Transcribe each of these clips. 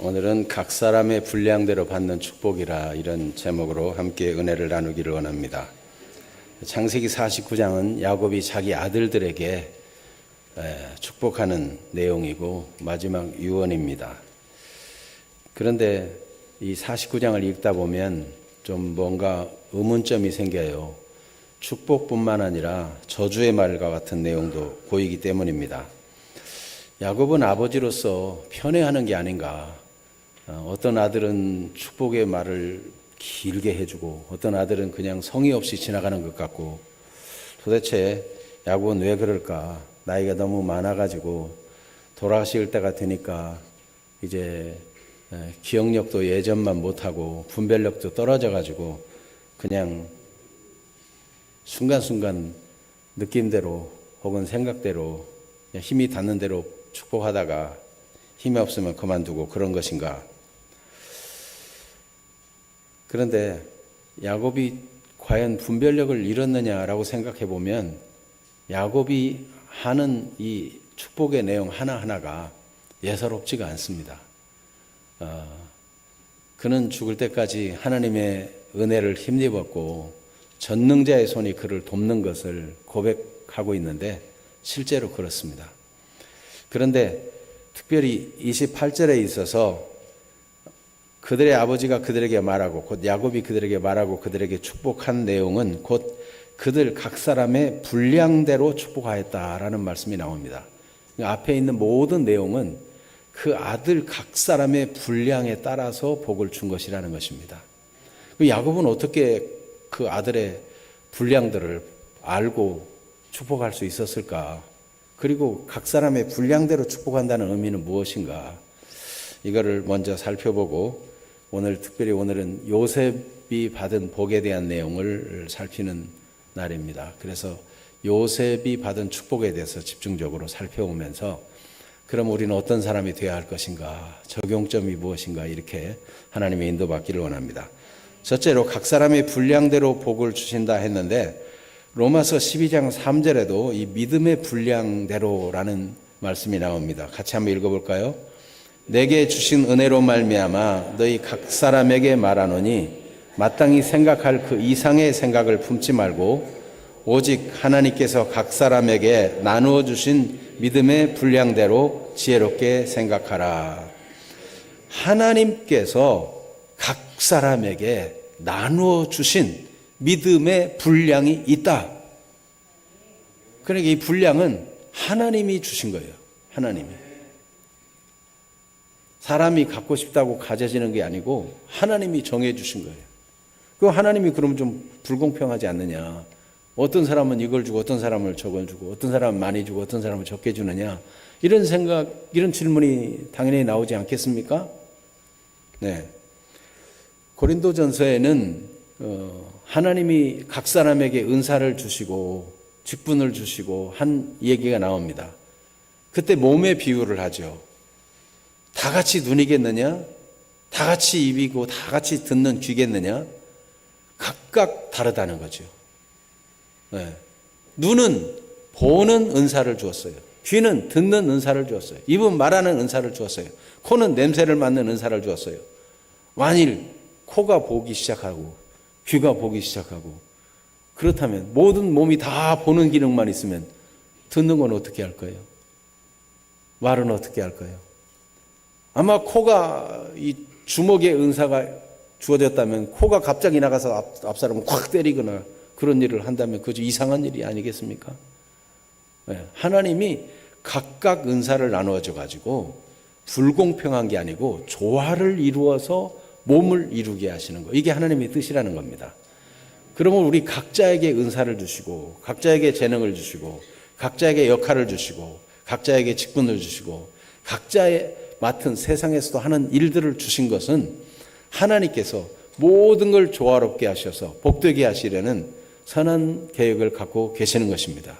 오늘은 각 사람의 분량대로 받는 축복이라 이런 제목으로 함께 은혜를 나누기를 원합니다. 창세기 49장은 야곱이 자기 아들들에게 축복하는 내용이고 마지막 유언입니다. 그런데 이 49장을 읽다 보면 좀 뭔가 의문점이 생겨요. 축복뿐만 아니라 저주의 말과 같은 내용도 보이기 때문입니다. 야곱은 아버지로서 편애하는 게 아닌가. 어떤 아들은 축복의 말을 길게 해주고 어떤 아들은 그냥 성의 없이 지나가는 것 같고, 도대체 야곱은 왜 그럴까? 나이가 너무 많아가지고 돌아가실 때가 되니까 이제 기억력도 예전만 못하고 분별력도 떨어져가지고 그냥 순간순간 느낌대로 혹은 생각대로 힘이 닿는 대로 축복하다가 힘이 없으면 그만두고 그런 것인가? 그런데 야곱이 과연 분별력을 잃었느냐라고 생각해 보면 야곱이 하는 이 축복의 내용 하나하나가 예사롭지가 않습니다. 그는 죽을 때까지 하나님의 은혜를 힘입었고 전능자의 손이 그를 돕는 것을 고백하고 있는데 실제로 그렇습니다. 그런데 특별히 28절에 있어서 그들의 아버지가 그들에게 말하고 곧 야곱이 그들에게 말하고 그들에게 축복한 내용은 곧 그들 각 사람의 분량대로 축복하였다라는 말씀이 나옵니다. 앞에 있는 모든 내용은 그 아들 각 사람의 분량에 따라서 복을 준 것이라는 것입니다. 야곱은 어떻게 그 아들의 분량들을 알고 축복할 수 있었을까? 그리고 각 사람의 분량대로 축복한다는 의미는 무엇인가? 이거를 먼저 살펴보고 오늘은 요셉이 받은 복에 대한 내용을 살피는 날입니다. 그래서 요셉이 받은 축복에 대해서 집중적으로 살펴보면서 그럼 우리는 어떤 사람이 되어야 할 것인가, 적용점이 무엇인가, 이렇게 하나님의 인도받기를 원합니다. 첫째로 각 사람의 분량대로 복을 주신다 했는데 로마서 12장 3절에도 이 믿음의 분량대로라는 말씀이 나옵니다. 같이 한번 읽어볼까요? 내게 주신 은혜로 말미암아 너희 각 사람에게 말하노니 마땅히 생각할 그 이상의 생각을 품지 말고 오직 하나님께서 각 사람에게 나누어 주신 믿음의 분량대로 지혜롭게 생각하라. 하나님께서 각 사람에게 나누어 주신 믿음의 분량이 있다. 그러니까 이 분량은 하나님이 주신 거예요. 하나님이. 사람이 갖고 싶다고 가져지는 게 아니고 하나님이 정해 주신 거예요. 그 하나님이 그러면 좀 불공평하지 않느냐? 어떤 사람은 이걸 주고 어떤 사람을 저걸 주고 어떤 사람은 많이 주고 어떤 사람은 적게 주느냐? 이런 생각, 이런 질문이 당연히 나오지 않겠습니까? 네. 고린도전서에는 하나님이 각 사람에게 은사를 주시고 직분을 주시고 한 얘기가 나옵니다. 그때 몸의 비유를 하죠. 다 같이 눈이겠느냐? 다 같이 입이고 다 같이 듣는 귀겠느냐? 각각 다르다는 거죠. 네. 눈은 보는 은사를 주었어요. 귀는 듣는 은사를 주었어요. 입은 말하는 은사를 주었어요. 코는 냄새를 맡는 은사를 주었어요. 만일 코가 보기 시작하고 귀가 보기 시작하고 그렇다면 모든 몸이 다 보는 기능만 있으면 듣는 건 어떻게 할 거예요? 말은 어떻게 할 거예요? 아마 코가 이 주먹의 은사가 주어졌다면 코가 갑자기 나가서 앞사람을 콱 때리거나 그런 일을 한다면 그저 이상한 일이 아니겠습니까? 네, 하나님이 각각 은사를 나누어져 가지고 불공평한 게 아니고 조화를 이루어서 몸을 이루게 하시는 거. 이게 하나님의 뜻이라는 겁니다. 그러면 우리 각자에게 은사를 주시고 각자에게 재능을 주시고 각자에게 역할을 주시고 각자에게 직분을 주시고 각자의 맡은 세상에서도 하는 일들을 주신 것은 하나님께서 모든 걸 조화롭게 하셔서 복되게 하시려는 선한 계획을 갖고 계시는 것입니다.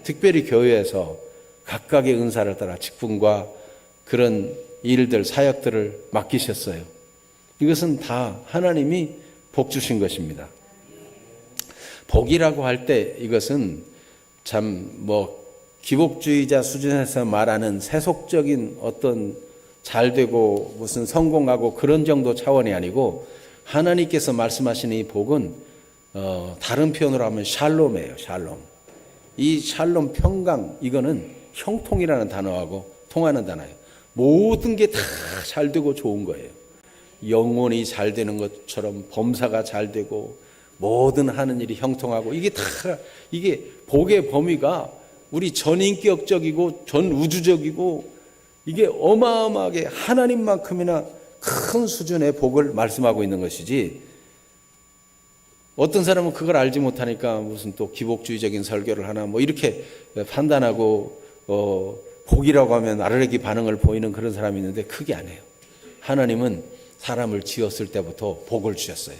특별히 교회에서 각각의 은사를 따라 직분과 그런 일들, 사역들을 맡기셨어요. 이것은 다 하나님이 복 주신 것입니다. 복이라고 할 때 이것은 참 기복주의자 수준에서 말하는 세속적인 어떤 잘 되고 무슨 성공하고 그런 정도 차원이 아니고 하나님께서 말씀하시는 이 복은 다른 표현으로 하면 샬롬이에요. 샬롬. 이 샬롬 평강, 이거는 형통이라는 단어하고 통하는 단어예요. 모든 게 다 잘 되고 좋은 거예요. 영혼이 잘 되는 것처럼 범사가 잘 되고 모든 하는 일이 형통하고 이게 복의 범위가 우리 전인격적이고 전우주적이고 이게 어마어마하게 하나님만큼이나 큰 수준의 복을 말씀하고 있는 것이지, 어떤 사람은 그걸 알지 못하니까 무슨 또 기복주의적인 설교를 하나 뭐 이렇게 판단하고 복이라고 하면 아르레기 반응을 보이는 그런 사람이 있는데 그게 아니에요. 하나님은 사람을 지었을 때부터 복을 주셨어요.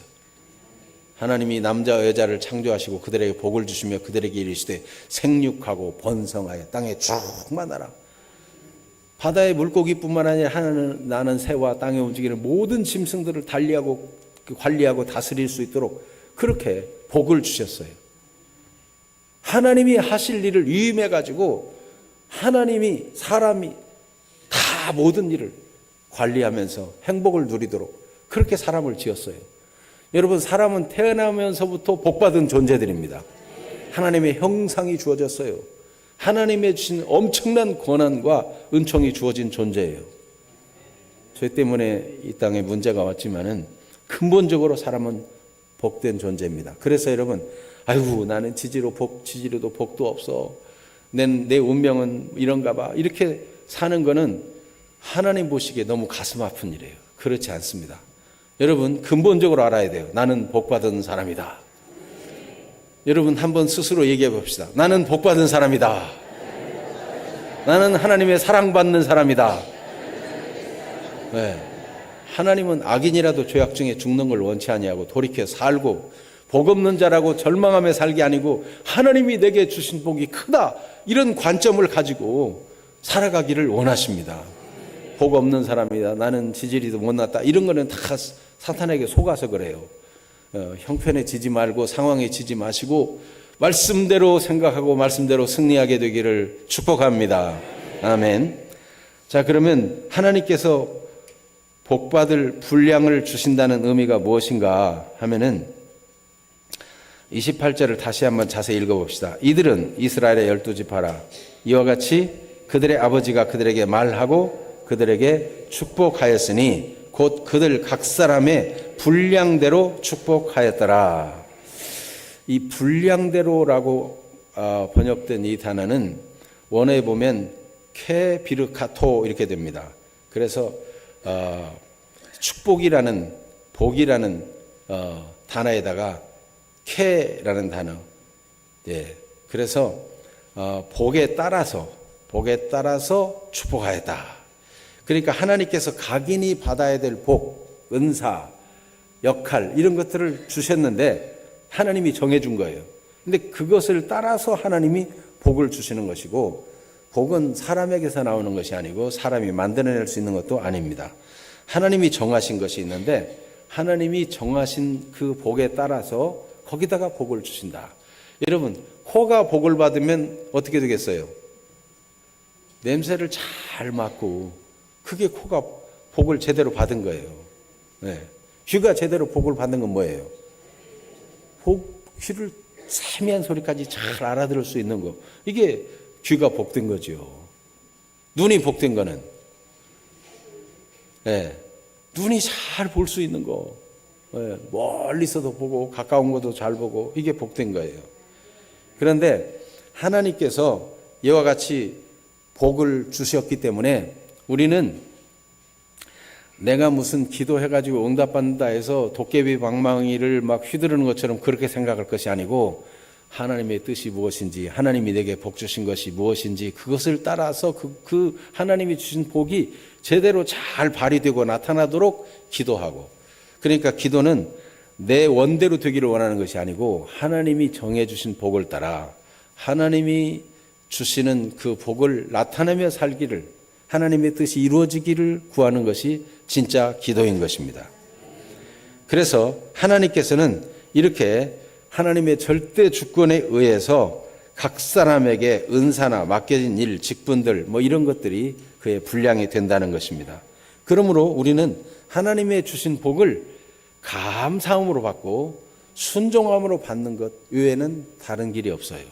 하나님이 남자와 여자를 창조하시고 그들에게 복을 주시며 그들에게 이르시되 생육하고 번성하여 땅에 충만하라. 바다의 물고기뿐만 아니라 하나는 나는 새와 땅에 움직이는 모든 짐승들을 관리하고 다스릴 수 있도록 그렇게 복을 주셨어요. 하나님이 하실 일을 위임해 가지고 하나님이 사람이 다 모든 일을 관리하면서 행복을 누리도록 그렇게 사람을 지었어요. 여러분, 사람은 태어나면서부터 복받은 존재들입니다. 하나님의 형상이 주어졌어요. 하나님의 주신 엄청난 권한과 은총이 주어진 존재예요. 죄 때문에 이 땅에 문제가 왔지만은 근본적으로 사람은 복된 존재입니다. 그래서 여러분, 아이고 나는 지지로도 복도 없어. 내 운명은 이런가 봐. 이렇게 사는 거는 하나님 보시기에 너무 가슴 아픈 일이에요. 그렇지 않습니다. 여러분, 근본적으로 알아야 돼요. 나는 복받은 사람이다. 여러분, 한번 스스로 얘기해 봅시다. 나는 복받은 사람이다. 나는 하나님의 사랑받는 사람이다. 네. 하나님은 악인이라도 죄악 중에 죽는 걸 원치 아니하고 돌이켜 살고 복 없는 자라고 절망하며 살기 아니고 하나님이 내게 주신 복이 크다, 이런 관점을 가지고 살아가기를 원하십니다. 복 없는 사람이다, 나는 지지리도 못났다, 이런 거는 다 사탄에게 속아서 그래요. 형편에 지지 말고 상황에 지지 마시고 말씀대로 생각하고 말씀대로 승리하게 되기를 축복합니다. 아멘. 자, 그러면 하나님께서 복받을 분량을 주신다는 의미가 무엇인가 하면은 28절을 다시 한번 자세히 읽어봅시다. 이들은 이스라엘의 12지파라. 이와 같이 그들의 아버지가 그들에게 말하고 그들에게 축복하였으니 곧 그들 각 사람의 분량대로 축복하였더라. 이 분량대로라고 번역된 이 단어는 원어에 보면 케비르카토 이렇게 됩니다. 그래서 축복이라는 복이라는 단어에다가 케라는 단어, 예, 그래서 복에 따라서 축복하였다. 그러니까 하나님께서 각인이 받아야 될 복, 은사, 역할 이런 것들을 주셨는데 하나님이 정해준 거예요. 근데 그것을 따라서 하나님이 복을 주시는 것이고, 복은 사람에게서 나오는 것이 아니고 사람이 만들어낼 수 있는 것도 아닙니다. 하나님이 정하신 것이 있는데 하나님이 정하신 그 복에 따라서 거기다가 복을 주신다. 여러분, 코가 복을 받으면 어떻게 되겠어요? 냄새를 잘 맡고, 그게 코가 복을 제대로 받은 거예요. 네. 귀가 제대로 복을 받는 건 뭐예요? 귀를 세미한 소리까지 잘 알아들을 수 있는 거, 이게 귀가 복된 거죠. 눈이 복된 거는, 네, 눈이 잘 볼 수 있는 거, 네, 멀리서도 보고 가까운 것도 잘 보고, 이게 복된 거예요. 그런데 하나님께서 이와 같이 복을 주셨기 때문에 우리는 내가 무슨 기도해가지고 응답받는다 해서 도깨비 방망이를 막 휘두르는 것처럼 그렇게 생각할 것이 아니고, 하나님의 뜻이 무엇인지, 하나님이 내게 복 주신 것이 무엇인지, 그것을 따라서 그 하나님이 주신 복이 제대로 잘 발휘되고 나타나도록 기도하고, 그러니까 기도는 내 원대로 되기를 원하는 것이 아니고 하나님이 정해주신 복을 따라 하나님이 주시는 그 복을 나타내며 살기를, 하나님의 뜻이 이루어지기를 구하는 것이 진짜 기도인 것입니다. 그래서 하나님께서는 이렇게 하나님의 절대 주권에 의해서 각 사람에게 은사나 맡겨진 일, 직분들 뭐 이런 것들이 그의 분량이 된다는 것입니다. 그러므로 우리는 하나님의 주신 복을 감사함으로 받고 순종함으로 받는 것 외에는 다른 길이 없어요.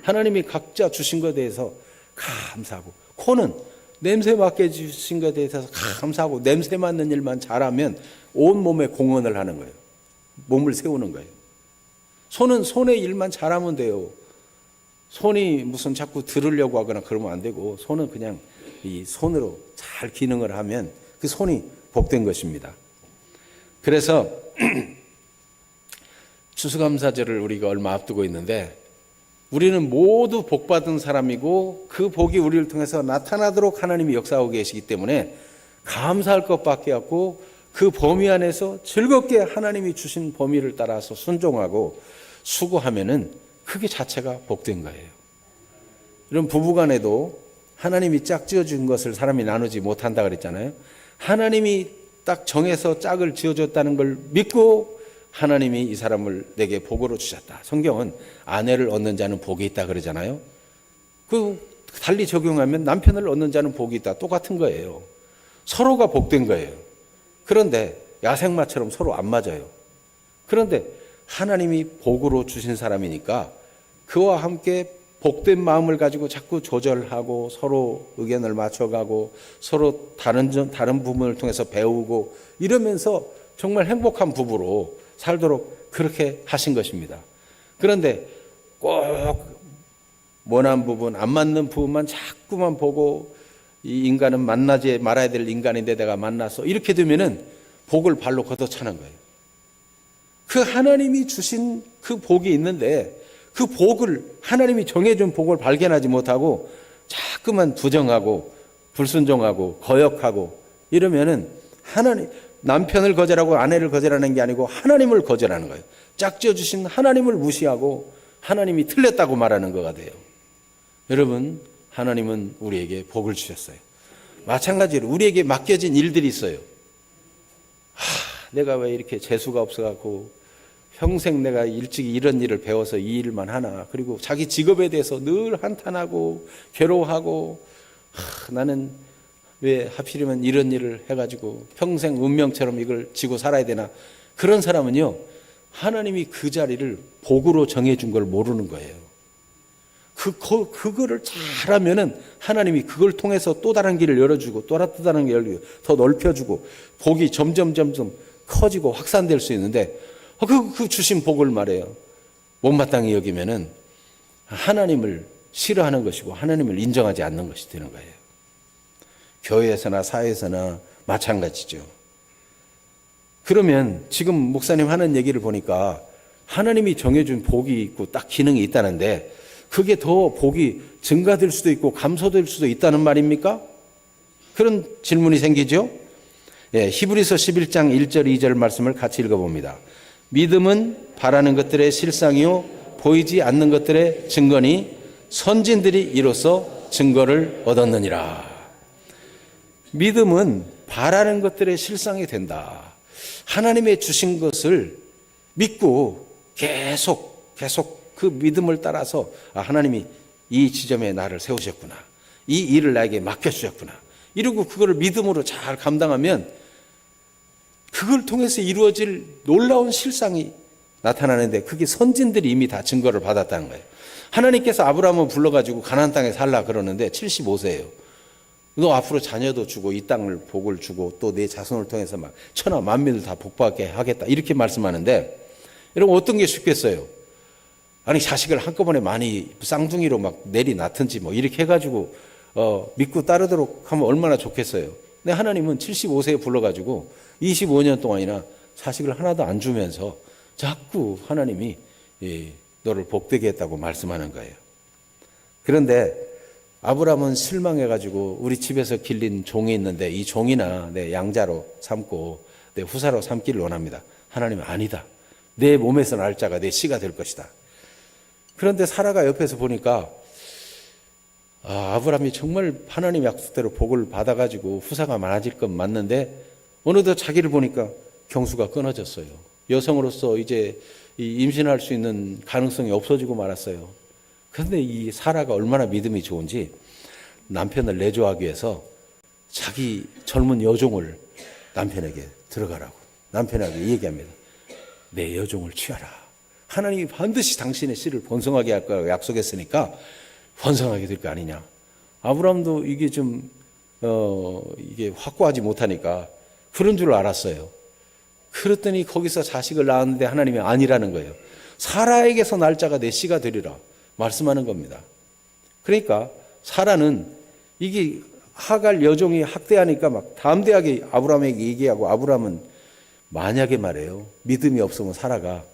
하나님이 각자 주신 것에 대해서 감사하고, 코는 냄새 맡게 주신 것에 대해서 감사하고 냄새 맡는 일만 잘하면 온몸에 공헌을 하는 거예요. 몸을 세우는 거예요. 손은 손의 일만 잘하면 돼요. 손이 무슨 자꾸 들으려고 하거나 그러면 안 되고, 손은 그냥 이 손으로 잘 기능을 하면 그 손이 복된 것입니다. 그래서 추수감사절을 우리가 얼마 앞두고 있는데, 우리는 모두 복받은 사람이고 그 복이 우리를 통해서 나타나도록 하나님이 역사하고 계시기 때문에 감사할 것밖에 없고, 그 범위 안에서 즐겁게 하나님이 주신 범위를 따라서 순종하고 수고하면은 그게 자체가 복된 거예요. 이런 부부간에도 하나님이 짝 지어준 것을 사람이 나누지 못한다 그랬잖아요. 하나님이 딱 정해서 짝을 지어줬다는 걸 믿고 하나님이 이 사람을 내게 복으로 주셨다. 성경은 아내를 얻는 자는 복이 있다 그러잖아요. 그 달리 적용하면 남편을 얻는 자는 복이 있다. 똑같은 거예요. 서로가 복된 거예요. 그런데 야생마처럼 서로 안 맞아요. 그런데 하나님이 복으로 주신 사람이니까 그와 함께 복된 마음을 가지고 자꾸 조절하고 서로 의견을 맞춰가고 서로 다른 부분을 통해서 배우고 이러면서 정말 행복한 부부로 살도록 그렇게 하신 것입니다. 그런데 꼭 원한 부분, 안 맞는 부분만 자꾸만 보고, 이 인간은 만나지 말아야 될 인간인데 내가 만나서 이렇게 되면은 복을 발로 걷어차는 거예요. 그 하나님이 주신 그 복이 있는데 그 복을, 하나님이 정해준 복을 발견하지 못하고 자꾸만 부정하고 불순종하고 거역하고 이러면은 하나님, 남편을 거절하고 아내를 거절하는 게 아니고 하나님을 거절하는 거예요. 짝지어 주신 하나님을 무시하고 하나님이 틀렸다고 말하는 거가 돼요. 여러분, 하나님은 우리에게 복을 주셨어요. 마찬가지로 우리에게 맡겨진 일들이 있어요. 내가 왜 이렇게 재수가 없어갖고 평생 내가 일찍 이런 일을 배워서 이 일만 하나. 그리고 자기 직업에 대해서 늘 한탄하고 괴로워하고, 나는 왜 하필이면 이런 일을 해가지고 평생 운명처럼 이걸 지고 살아야 되나. 그런 사람은요, 하나님이 그 자리를 복으로 정해준 걸 모르는 거예요. 그거를 잘하면은 하나님이 그걸 통해서 또 다른 길을 열어주고 또 다른 길을 열고 더 넓혀주고 복이 점점 커지고 확산될 수 있는데, 그 주신 복을 말해요. 못마땅히 여기면은 하나님을 싫어하는 것이고 하나님을 인정하지 않는 것이 되는 거예요. 교회에서나 사회에서나 마찬가지죠. 그러면 지금 목사님 하는 얘기를 보니까 하나님이 정해준 복이 있고 딱 기능이 있다는데, 그게 더 복이 증가될 수도 있고 감소될 수도 있다는 말입니까? 그런 질문이 생기죠. 히브리서 11장 1절 2절 말씀을 같이 읽어봅니다. 믿음은 바라는 것들의 실상이요 보이지 않는 것들의 증거니 선진들이 이로써 증거를 얻었느니라. 믿음은 바라는 것들의 실상이 된다. 하나님의 주신 것을 믿고 계속 그 믿음을 따라서, 하나님이 이 지점에 나를 세우셨구나, 이 일을 나에게 맡겨주셨구나, 이러고 그거를 믿음으로 잘 감당하면 그걸 통해서 이루어질 놀라운 실상이 나타나는데, 그게 선진들이 이미 다 증거를 받았다는 거예요. 하나님께서 아브라함을 불러가지고 가나안 땅에 살라 그러는데 75세예요. 너 앞으로 자녀도 주고 이 땅을 복을 주고 또 내 자손을 통해서 막 천하 만민을 다 복받게 하겠다, 이렇게 말씀하는데, 여러분 어떤 게 쉽겠어요? 아니, 자식을 한꺼번에 많이 쌍둥이로 막 내리 낳든지 뭐 이렇게 해가지고 믿고 따르도록 하면 얼마나 좋겠어요. 근데 하나님은 75세에 불러가지고 25년 동안이나 자식을 하나도 안 주면서 자꾸 하나님이 너를 복되게 했다고 말씀하는 거예요. 그런데 아브라함은 실망해가지고 우리 집에서 길린 종이 있는데 이 종이나 내 양자로 삼고 내 후사로 삼기를 원합니다. 하나님은 아니다. 내 몸에서 날 자가 내 씨가 될 것이다. 그런데 사라가 옆에서 보니까 아브라함이 정말 하나님 약속대로 복을 받아가지고 후사가 많아질 건 맞는데 어느덧 자기를 보니까 경수가 끊어졌어요. 여성으로서 이제 임신할 수 있는 가능성이 없어지고 말았어요. 그런데 이 사라가 얼마나 믿음이 좋은지 남편을 내조하기 위해서 자기 젊은 여종을 남편에게 들어가라고 남편에게 얘기합니다. 내 여종을 취하라. 하나님이 반드시 당신의 씨를 번성하게 할 거라고 약속했으니까 번성하게 될 거 아니냐. 아브라함도 이게 좀 이게 확고하지 못하니까 그런 줄 알았어요. 그랬더니 거기서 자식을 낳았는데 하나님이 아니라는 거예요. 사라에게서 날짜가 내 씨가 되리라 말씀하는 겁니다. 그러니까 사라는 이게 하갈 여종이 학대하니까 막 담대하게 아브라함에게 얘기하고, 아브라함은 만약에 말해요, 믿음이 없으면 사라가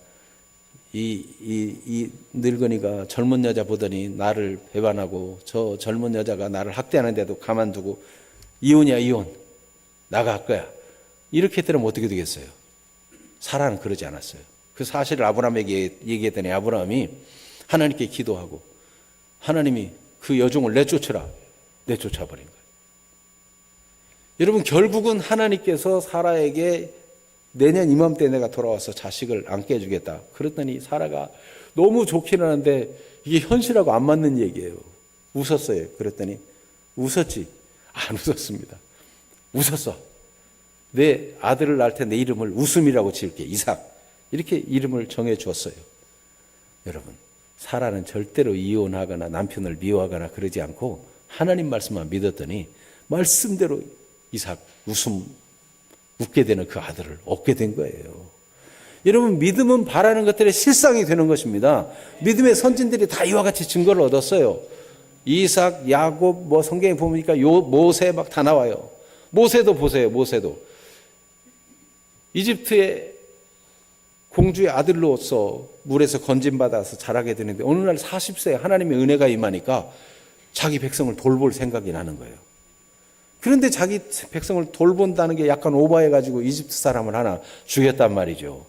이 늙은이가 젊은 여자 보더니 나를 배반하고 저 젊은 여자가 나를 학대하는데도 가만두고 이혼이야 이혼 나갈 거야 이렇게 했더니 어떻게 되겠어요? 사라는 그러지 않았어요. 그 사실을 아브라함에게 얘기했더니 아브라함이 하나님께 기도하고 하나님이 그 여종을 내쫓으라 내쫓아버린 거예요. 여러분, 결국은 하나님께서 사라에게 내년 이맘때 내가 돌아와서 자식을 안게 해주겠다 그랬더니 사라가 너무 좋긴 하는데 이게 현실하고 안 맞는 얘기예요. 웃었어요. 그랬더니 웃었지? 안 웃었습니다. 웃었어. 내 아들을 낳을 때 내 이름을 웃음이라고 지을게, 이삭. 이렇게 이름을 정해 주었어요. 여러분, 사라는 절대로 이혼하거나 남편을 미워하거나 그러지 않고 하나님 말씀만 믿었더니 말씀대로 이삭, 웃게 되는 그 아들을 얻게 된 거예요. 여러분, 믿음은 바라는 것들의 실상이 되는 것입니다. 믿음의 선진들이 다 이와 같이 증거를 얻었어요. 이삭, 야곱, 성경에 보니까 모세 막 다 나와요. 모세도 보세요. 모세도 이집트의 공주의 아들로서 물에서 건진받아서 자라게 되는데 어느 날 40세에 하나님의 은혜가 임하니까 자기 백성을 돌볼 생각이 나는 거예요. 그런데 자기 백성을 돌본다는 게 약간 오버해가지고 이집트 사람을 하나 죽였단 말이죠.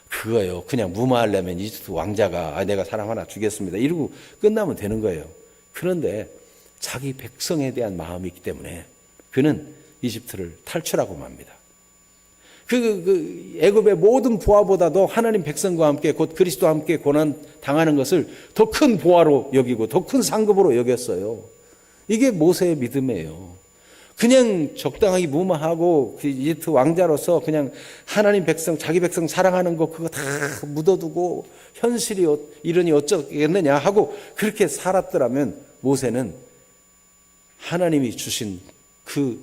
그거요. 그냥 무마하려면 이집트 왕자가 내가 사람 하나 죽였습니다 이러고 끝나면 되는 거예요. 그런데 자기 백성에 대한 마음이 있기 때문에 그는 이집트를 탈출하고 맙니다. 그 애굽의 모든 보화보다도 하나님 백성과 함께 곧 그리스도와 함께 고난 당하는 것을 더 큰 보화로 여기고 더 큰 상급으로 여겼어요. 이게 모세의 믿음이에요. 그냥 적당하게 무마하고 그 이집트 왕자로서 그냥 하나님 백성, 자기 백성 사랑하는 거 그거 다 묻어두고 현실이 이러니 어쩌겠느냐 하고 그렇게 살았더라면 모세는 하나님이 주신 그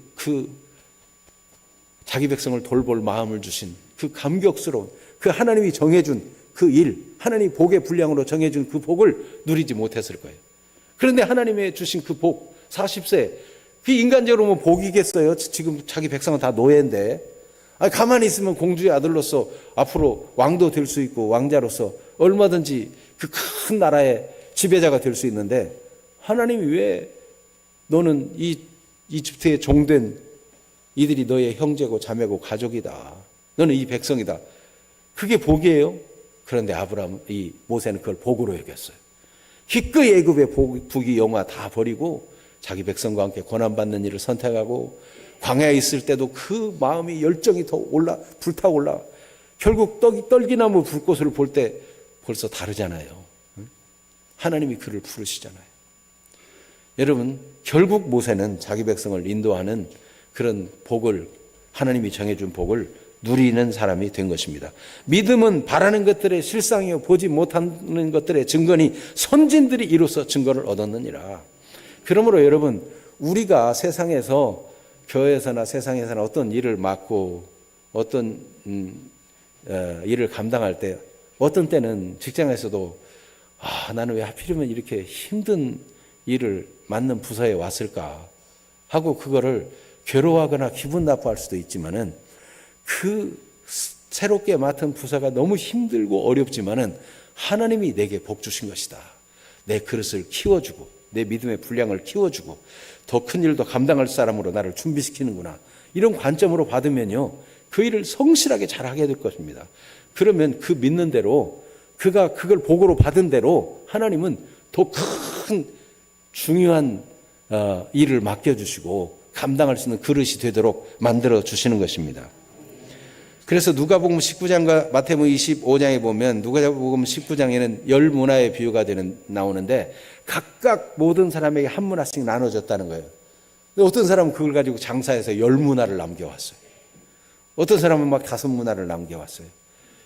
자기 백성을 돌볼 마음을 주신 그 감격스러운 그 하나님이 정해준 그 일, 하나님이 복의 분량으로 정해준 그 복을 누리지 못했을 거예요. 그런데 하나님이 주신 그 복, 40세, 그 인간적으로 뭐 복이겠어요? 지금 자기 백성은 다 노예인데. 가만히 있으면 공주의 아들로서 앞으로 왕도 될 수 있고 왕자로서 얼마든지 그 큰 나라의 지배자가 될 수 있는데 하나님이 왜 너는 이 이집트의 종된 이들이 너의 형제고 자매고 가족이다. 너는 이 백성이다. 그게 복이에요. 그런데 이 모세는 그걸 복으로 여겼어요. 기꺼이 애굽의 부귀 영화 다 버리고 자기 백성과 함께 고난받는 일을 선택하고 광야에 있을 때도 그 마음이 열정이 더 불타올라. 결국 떨기나무 불꽃을 볼 때 벌써 다르잖아요. 하나님이 그를 부르시잖아요. 여러분, 결국 모세는 자기 백성을 인도하는 그런 복을, 하나님이 정해준 복을 누리는 사람이 된 것입니다. 믿음은 바라는 것들의 실상이요 보지 못하는 것들의 증거니 선진들이 이로써 증거를 얻었느니라. 그러므로 여러분, 우리가 세상에서 교회에서나 세상에서나 어떤 일을 맡고 어떤 일을 감당할 때 어떤 때는 직장에서도 나는 왜 하필이면 이렇게 힘든 일을 맡는 부서에 왔을까 하고 그거를 괴로워하거나 기분 나빠할 수도 있지만은 그 새롭게 맡은 부서가 너무 힘들고 어렵지만은 하나님이 내게 복 주신 것이다. 내 그릇을 키워주고 내 믿음의 분량을 키워주고 더 큰 일도 감당할 사람으로 나를 준비시키는구나. 이런 관점으로 받으면요, 그 일을 성실하게 잘하게 될 것입니다. 그러면 그 믿는 대로 그가 그걸 복으로 받은 대로 하나님은 더 큰 중요한 일을 맡겨주시고 감당할 수 있는 그릇이 되도록 만들어 주시는 것입니다. 그래서 누가복음 19장과 마태복음 25장에 보면 누가복음 19장에는 열 문화의 비유가 나오는데 각각 모든 사람에게 한 문화씩 나눠줬다는 거예요. 근데 어떤 사람은 그걸 가지고 장사해서 10문화를 남겨왔어요. 어떤 사람은 막 5문화를 남겨왔어요.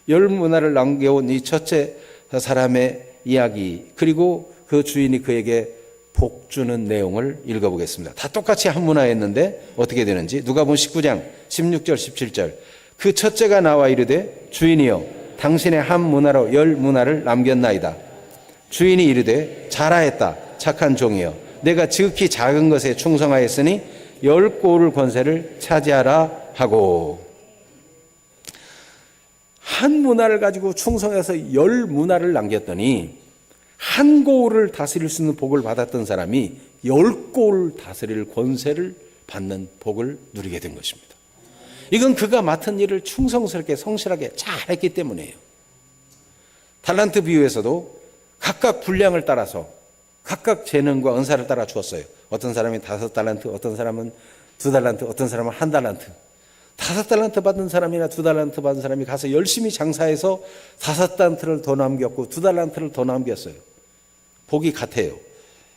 10문화를 남겨온 이 첫째 사람의 이야기, 그리고 그 주인이 그에게 복 주는 내용을 읽어보겠습니다. 다 똑같이 한 문화였는데 어떻게 되는지. 누가복음 19장 16절 17절. 그 첫째가 나와 이르되 주인이여 당신의 한 문화로 10문화를 남겼나이다. 주인이 이르되 잘하였다 착한 종이여 내가 지극히 작은 것에 충성하였으니 10고을 권세를 차지하라 하고. 한 문화를 가지고 충성해서 10문화를 남겼더니 한 고을을 다스릴 수 있는 복을 받았던 사람이 10고을 다스릴 권세를 받는 복을 누리게 된 것입니다. 이건 그가 맡은 일을 충성스럽게 성실하게 잘했기 때문이에요. 달란트 비유에서도 각각 분량을 따라서 각각 재능과 은사를 따라 주었어요. 어떤 사람이 5달란트, 어떤 사람은 2달란트, 어떤 사람은 1달란트. 5달란트 받은 사람이나 2달란트 받은 사람이 가서 열심히 장사해서 5달란트를 더 남겼고 2달란트를 더 남겼어요. 복이 같아요.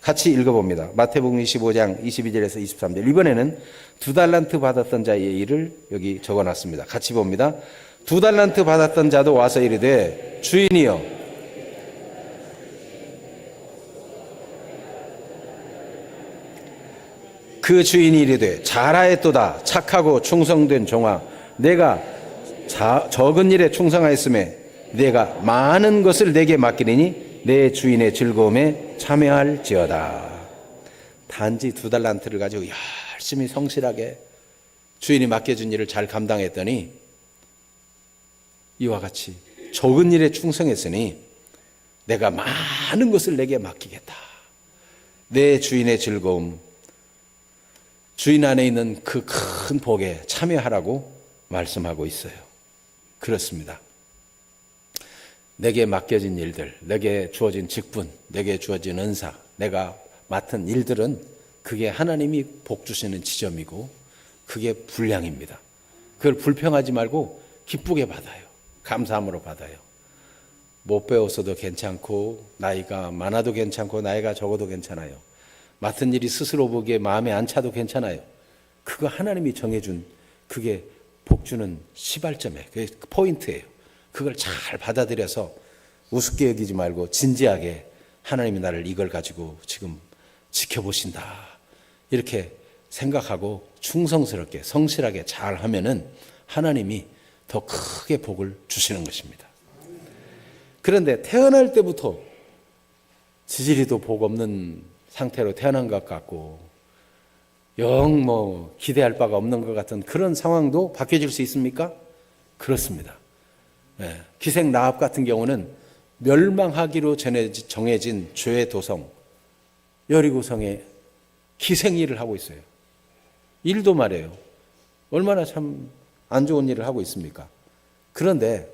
같이 읽어봅니다. 마태복음 25장 22절에서 23절. 이번에는 2달란트 받았던 자의 일을 여기 적어놨습니다. 같이 봅니다. 2달란트 받았던 자도 와서 이르되 주인이여 그 주인이 이르되 잘하였도다 착하고 충성된 종아 내가 적은 일에 충성하였음에 내가 많은 것을 내게 맡기리니 내 주인의 즐거움에 참여할지어다. 단지 2달란트를 가지고 열심히 성실하게 주인이 맡겨준 일을 잘 감당했더니 이와 같이 적은 일에 충성했으니 내가 많은 것을 내게 맡기겠다. 내 주인의 즐거움, 주인 안에 있는 그 큰 복에 참여하라고 말씀하고 있어요. 그렇습니다. 내게 맡겨진 일들, 내게 주어진 직분, 내게 주어진 은사, 내가 맡은 일들은 그게 하나님이 복 주시는 지점이고 그게 분량입니다. 그걸 불평하지 말고 기쁘게 받아요. 감사함으로 받아요. 못 배웠어도 괜찮고 나이가 많아도 괜찮고 나이가 적어도 괜찮아요. 맡은 일이 스스로 보기에 마음에 안 차도 괜찮아요. 그거 하나님이 정해준 그게 복 주는 시발점이에요. 그게 포인트예요. 그걸 잘 받아들여서 우습게 여기지 말고 진지하게 하나님이 나를 이걸 가지고 지금 지켜보신다. 이렇게 생각하고 충성스럽게 성실하게 잘 하면은 하나님이 더 크게 복을 주시는 것입니다. 그런데 태어날 때부터 지지리도 복 없는 상태로 태어난 것 같고 영 기대할 바가 없는 것 같은 그런 상황도 바뀌어질 수 있습니까? 그렇습니다. 네. 기생 라합 같은 경우는 멸망하기로 정해진 죄의 도성 여리고성에 기생 일을 하고 있어요. 일도 말이에요. 얼마나 참 안 좋은 일을 하고 있습니까? 그런데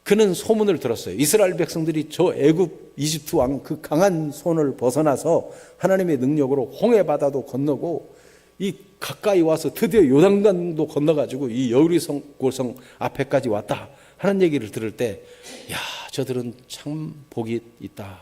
그는 소문을 들었어요. 이스라엘 백성들이 저 애굽 이집트 왕 그 강한 손을 벗어나서 하나님의 능력으로 홍해 바다도 건너고 이 가까이 와서 드디어 요단강도 건너가지고 이 여리고성 고성 앞에까지 왔다 하는 얘기를 들을 때, 야, 저들은 참 복이 있다.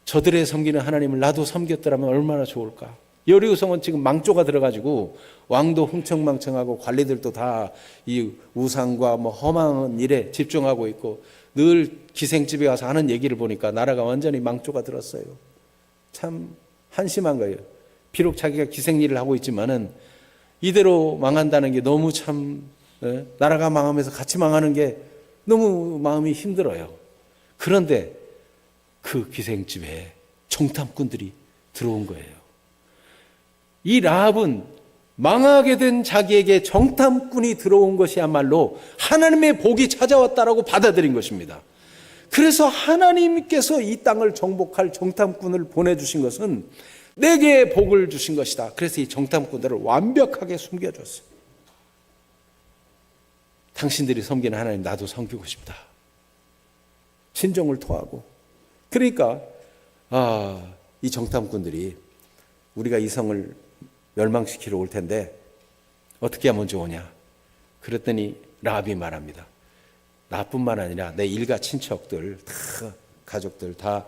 저들의 섬기는 하나님을 나도 섬겼더라면 얼마나 좋을까. 여리고성은 지금 망조가 들어가지고 왕도 흥청망청하고 관리들도 다 이 우상과 허망한 일에 집중하고 있고 늘 기생집에 가서 하는 얘기를 보니까 나라가 완전히 망조가 들었어요. 참 한심한 거예요. 비록 자기가 기생 일을 하고 있지만은 이대로 망한다는 게 너무 참 나라가 망하면서 같이 망하는 게 너무 마음이 힘들어요. 그런데 그 기생집에 정탐꾼들이 들어온 거예요. 이 라합은 망하게 된 자기에게 정탐꾼이 들어온 것이야말로 하나님의 복이 찾아왔다라고 받아들인 것입니다. 그래서 하나님께서 이 땅을 정복할 정탐꾼을 보내주신 것은 내게 복을 주신 것이다. 그래서 이 정탐꾼들을 완벽하게 숨겨줬어요. 당신들이 섬기는 하나님 나도 섬기고 싶다. 친정을 토하고. 그러니까 이 정탐꾼들이 우리가 이 성을 멸망시키러 올 텐데 어떻게 하면 좋으냐. 그랬더니 라합이 말합니다. 나뿐만 아니라 내 일가 친척들 다 가족들 다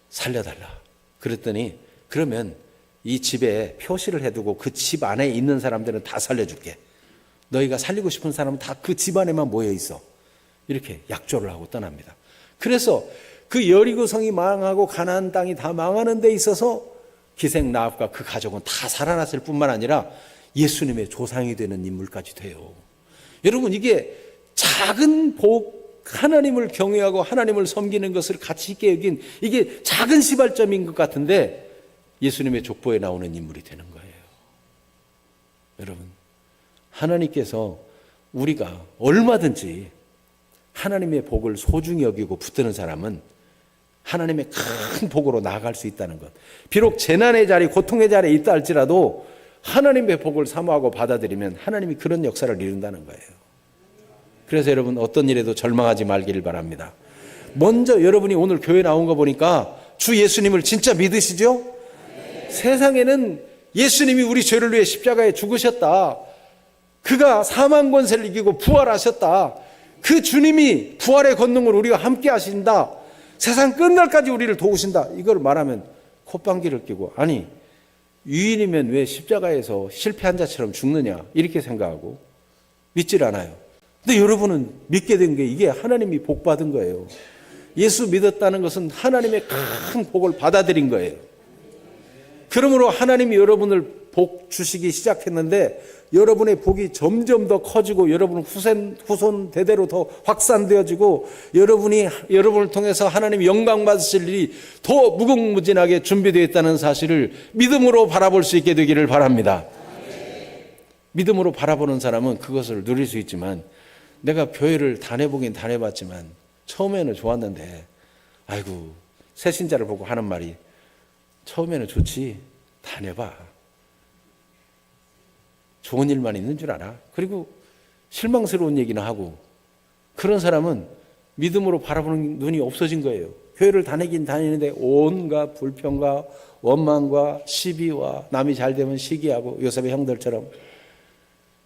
살려달라. 그랬더니 그러면 이 집에 표시를 해두고 그 집 안에 있는 사람들은 다 살려줄게. 너희가 살리고 싶은 사람은 다 그 집 안에만 모여 있어. 이렇게 약조를 하고 떠납니다. 그래서 그 여리고 성이 망하고 가나안 땅이 다 망하는 데 있어서 기생 라합과 그 가족은 다 살아났을 뿐만 아니라 예수님의 조상이 되는 인물까지 돼요. 여러분, 이게 작은 복, 하나님을 경외하고 하나님을 섬기는 것을 가치 있게 여긴 이게 작은 시발점인 것 같은데 예수님의 족보에 나오는 인물이 되는 거예요. 여러분, 하나님께서 우리가 얼마든지 하나님의 복을 소중히 여기고 붙드는 사람은 하나님의 큰 복으로 나아갈 수 있다는 것. 비록 재난의 자리, 고통의 자리에 있다 할지라도 하나님의 복을 사모하고 받아들이면 하나님이 그런 역사를 이룬다는 거예요. 그래서 여러분, 어떤 일에도 절망하지 말기를 바랍니다. 먼저 여러분이 오늘 교회 나온 거 보니까 주 예수님을 진짜 믿으시죠? 세상에는 예수님이 우리 죄를 위해 십자가에 죽으셨다. 그가 사망 권세를 이기고 부활하셨다. 그 주님이 부활의 권능을 우리와 함께 하신다. 세상 끝날까지 우리를 도우신다. 이걸 말하면 콧방귀를 뀌고, 아니 유인이면 왜 십자가에서 실패한 자처럼 죽느냐 이렇게 생각하고 믿질 않아요. 근데 여러분은 믿게 된 게 이게 하나님이 복 받은 거예요. 예수 믿었다는 것은 하나님의 큰 복을 받아들인 거예요. 그러므로 하나님이 여러분을 복 주시기 시작했는데 여러분의 복이 점점 더 커지고 여러분 후손 대대로 더 확산되어지고 여러분을 통해서 하나님이 영광 받으실 일이 더 무궁무진하게 준비되어 있다는 사실을 믿음으로 바라볼 수 있게 되기를 바랍니다. 믿음으로 바라보는 사람은 그것을 누릴 수 있지만, 내가 교회를 다녀보긴 다녀봤지만 처음에는 좋았는데, 아이고, 새신자를 보고 하는 말이 처음에는 좋지, 다녀봐, 좋은 일만 있는 줄 알아. 그리고 실망스러운 얘기는 하고, 그런 사람은 믿음으로 바라보는 눈이 없어진 거예요. 교회를 다니긴 다니는데 온갖 불평과 원망과 시비와 남이 잘 되면 시기하고, 요셉의 형들처럼.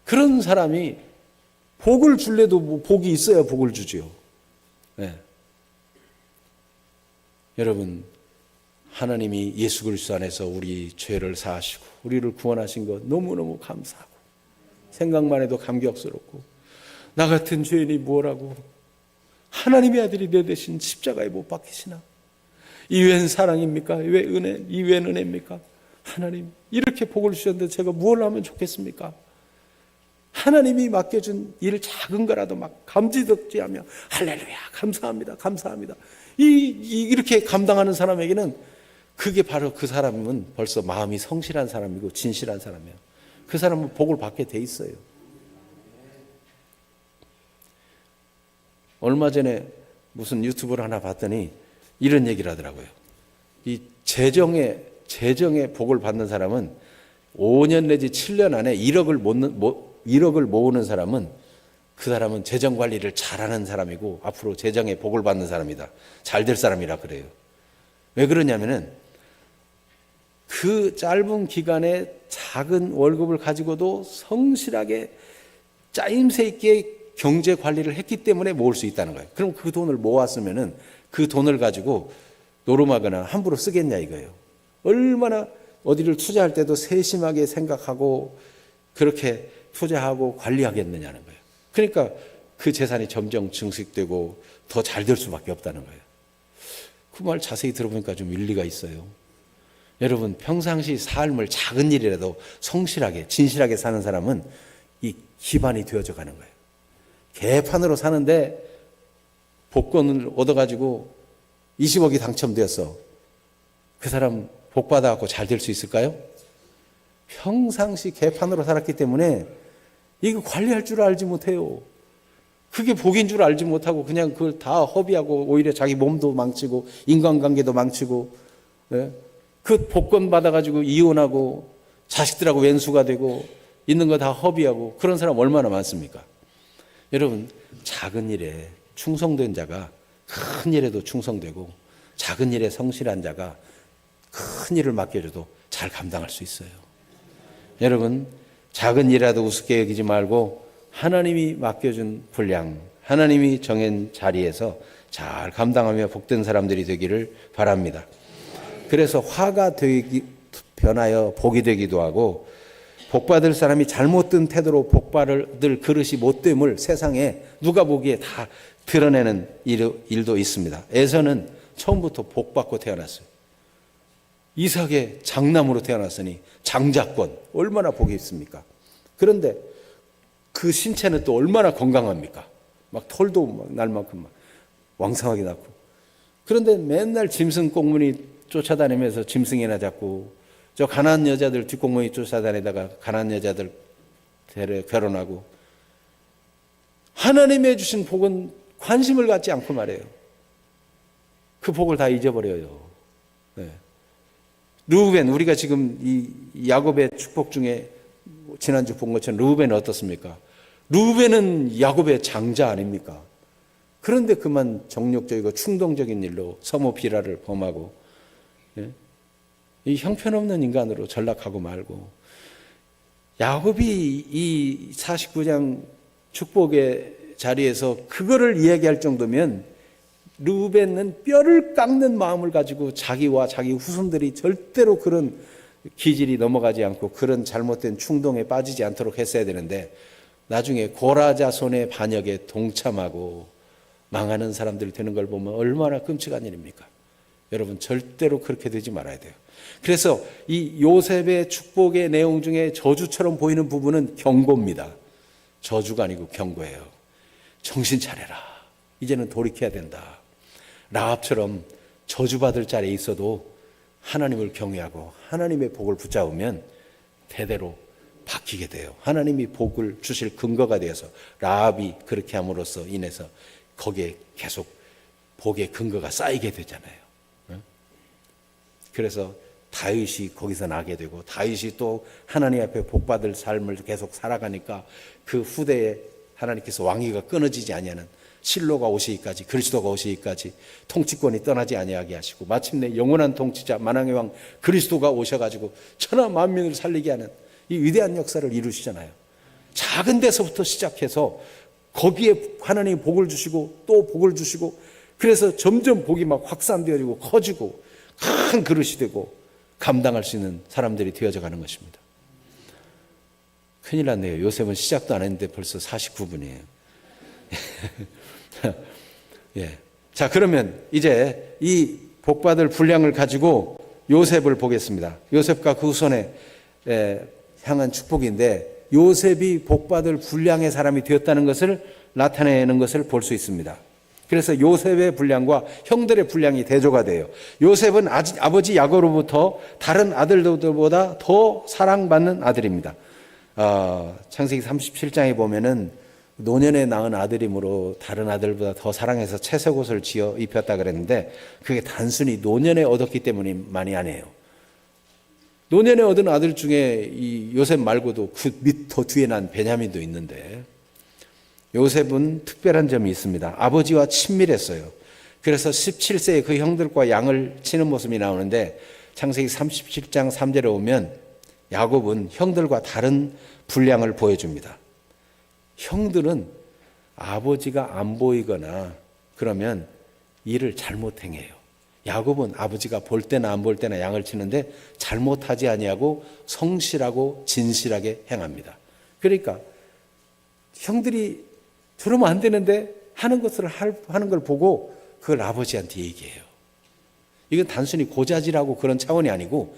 그런 사람이 복을 줄래도 뭐 복이 있어야 복을 주지요. 네. 여러분, 하나님이 예수 그리스도 안에서 우리 죄를 사하시고 우리를 구원하신 것 너무너무 감사하고, 생각만 해도 감격스럽고, 나 같은 죄인이 뭐라고 하나님의 아들이 내 대신 십자가에 못 박히시나? 이웬 사랑입니까? 이웬 은혜입니까? 하나님, 이렇게 복을 주셨는데 제가 무엇을 하면 좋겠습니까? 하나님이 맡겨준 일 작은 거라도 막 감지덕지하며 할렐루야, 감사합니다, 감사합니다. 이렇게 감당하는 사람에게는 그게 바로, 그 사람은 벌써 마음이 성실한 사람이고 진실한 사람이에요. 그 사람은 복을 받게 돼 있어요. 얼마 전에 무슨 유튜브를 하나 봤더니 이런 얘기를 하더라고요. 이 재정의 복을 받는 사람은 5년 내지 7년 안에 1억을 모으는 사람은, 그 사람은 재정 관리를 잘하는 사람이고 앞으로 재정의 복을 받는 사람이다. 잘 될 사람이라 그래요. 왜 그러냐면은 그 짧은 기간에 작은 월급을 가지고도 성실하게 짜임새 있게 경제 관리를 했기 때문에 모을 수 있다는 거예요. 그럼 그 돈을 모았으면은 그 돈을 가지고 노름하거나 함부로 쓰겠냐 이거예요. 얼마나 어디를 투자할 때도 세심하게 생각하고 그렇게 투자하고 관리하겠느냐는 거예요. 그러니까 그 재산이 점점 증식되고 더 잘 될 수밖에 없다는 거예요. 그 말 자세히 들어보니까 좀 일리가 있어요. 여러분, 평상시 삶을 작은 일이라도 성실하게 진실하게 사는 사람은 이 기반이 되어져 가는 거예요. 개판으로 사는데 복권을 얻어가지고 20억이 당첨되었어. 그 사람 복 받아갖고 잘 될 수 있을까요? 평상시 개판으로 살았기 때문에 이거 관리할 줄 알지 못해요. 그게 복인 줄 알지 못하고 그냥 그걸 다 허비하고 오히려 자기 몸도 망치고 인간관계도 망치고, 그 복권 받아가지고 이혼하고 자식들하고 왼수가 되고 있는 거 다 허비하고, 그런 사람 얼마나 많습니까? 여러분, 작은 일에 충성된 자가 큰 일에도 충성되고, 작은 일에 성실한 자가 큰 일을 맡겨줘도 잘 감당할 수 있어요. 여러분, 작은 일이라도 우습게 여기지 말고 하나님이 맡겨준 분량, 하나님이 정한 자리에서 잘 감당하며 복된 사람들이 되기를 바랍니다. 그래서 화가 변하여 복이 되기도 하고, 복받을 사람이 잘못된 태도로 복받을 그릇이 못됨을 세상에 누가 보기에 다 드러내는 일도 있습니다. 에서는 처음부터 복받고 태어났어요. 이삭의 장남으로 태어났으니 장자권, 얼마나 복이 있습니까? 그런데 그 신체는 또 얼마나 건강합니까? 막 털도 막 날 만큼 막 왕성하게 낳고. 그런데 맨날 짐승 꽁무니 쫓아다니면서 짐승이나 잡고, 저 가난한 여자들 뒷꽁무니 쫓아다니다가 가난한 여자들 결혼하고, 하나님이 주신 복은 관심을 갖지 않고 말해요. 그 복을 다 잊어버려요. 네. 르우벤, 우리가 지금 이 야곱의 축복 중에 지난주 본 것처럼 르우벤은 어떻습니까? 르우벤은 야곱의 장자 아닙니까? 그런데 그만 정욕적이고 충동적인 일로 서모 비라를 범하고, 예? 이 형편없는 인간으로 전락하고 말고, 야곱이 이 49장 축복의 자리에서 그거를 이야기할 정도면 르우벤은 뼈를 깎는 마음을 가지고 자기와 자기 후손들이 절대로 그런 기질이 넘어가지 않고 그런 잘못된 충동에 빠지지 않도록 했어야 되는데, 나중에 고라 자손의 반역에 동참하고 망하는 사람들이 되는 걸 보면 얼마나 끔찍한 일입니까? 여러분, 절대로 그렇게 되지 말아야 돼요. 그래서 이 요셉의 축복의 내용 중에 저주처럼 보이는 부분은 경고입니다. 저주가 아니고 경고예요. 정신 차려라. 이제는 돌이켜야 된다. 라합처럼 저주받을 자리에 있어도 하나님을 경외하고 하나님의 복을 붙잡으면 대대로 바뀌게 돼요. 하나님이 복을 주실 근거가 되어서 라합이 그렇게 함으로써 인해서 거기에 계속 복의 근거가 쌓이게 되잖아요. 그래서 다윗이 거기서 나게 되고, 다윗이 또 하나님 앞에 복받을 삶을 계속 살아가니까 그 후대에 하나님께서 왕위가 끊어지지 아니하는 실로가 오시기까지, 그리스도가 오시기까지 통치권이 떠나지 아니하게 하시고, 마침내 영원한 통치자 만왕의 왕 그리스도가 오셔가지고 천하 만민을 살리게 하는 이 위대한 역사를 이루시잖아요. 작은 데서부터 시작해서 거기에 하나님이 복을 주시고 또 복을 주시고, 그래서 점점 복이 막 확산되어지고 커지고 큰 그릇이 되고 감당할 수 있는 사람들이 되어져 가는 것입니다. 큰일 났네요. 요셉은 시작도 안 했는데 벌써 49분이에요. 예. 자, 그러면 이제 이 복받을 분량을 가지고 요셉을 보겠습니다. 요셉과 그 후손에 향한 축복인데, 요셉이 복받을 분량의 사람이 되었다는 것을 나타내는 것을 볼 수 있습니다. 그래서 요셉의 분량과 형들의 분량이 대조가 돼요. 요셉은 아버지 야곱으로부터 다른 아들들보다 더 사랑받는 아들입니다. 창세기 37장에 보면은 노년에 낳은 아들이므로 다른 아들보다 더 사랑해서 채색 옷을 지어 입혔다 그랬는데, 그게 단순히 노년에 얻었기 때문만이 아니에요. 노년에 얻은 아들 중에 이 요셉 말고도 그 밑 더 뒤에 난 베냐민도 있는데, 요셉은 특별한 점이 있습니다. 아버지와 친밀했어요. 그래서 17세에 그 형들과 양을 치는 모습이 나오는데, 창세기 37장 3절에 오면 야곱은 형들과 다른 분량을 보여줍니다. 형들은 아버지가 안 보이거나 그러면 일을 잘못 행해요. 야곱은 아버지가 볼 때나 안 볼 때나 양을 치는데 잘못하지 아니하고 성실하고 진실하게 행합니다. 그러니까 형들이 저러면 안 되는데 하는 걸 보고 그걸 아버지한테 얘기해요. 이건 단순히 고자질하고 그런 차원이 아니고,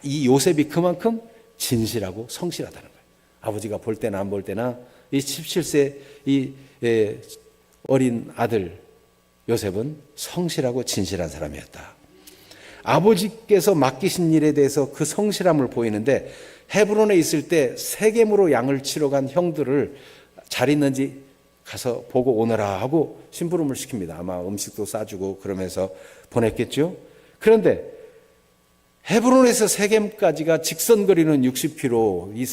이 요셉이 그만큼 진실하고 성실하다는 거예요. 아버지가 볼 때나 안 볼 때나 이 17세 이 어린 아들 요셉은 성실하고 진실한 사람이었다. 아버지께서 맡기신 일에 대해서 그 성실함을 보이는데, 헤브론에 있을 때 세겜으로 양을 치러 간 형들을 잘 있는지 가서 보고 오너라 하고 심부름을 시킵니다. 아마 음식도 싸주고 그러면서 보냈겠죠. 그런데 헤브론에서 세겜까지가 직선거리는 60km, 이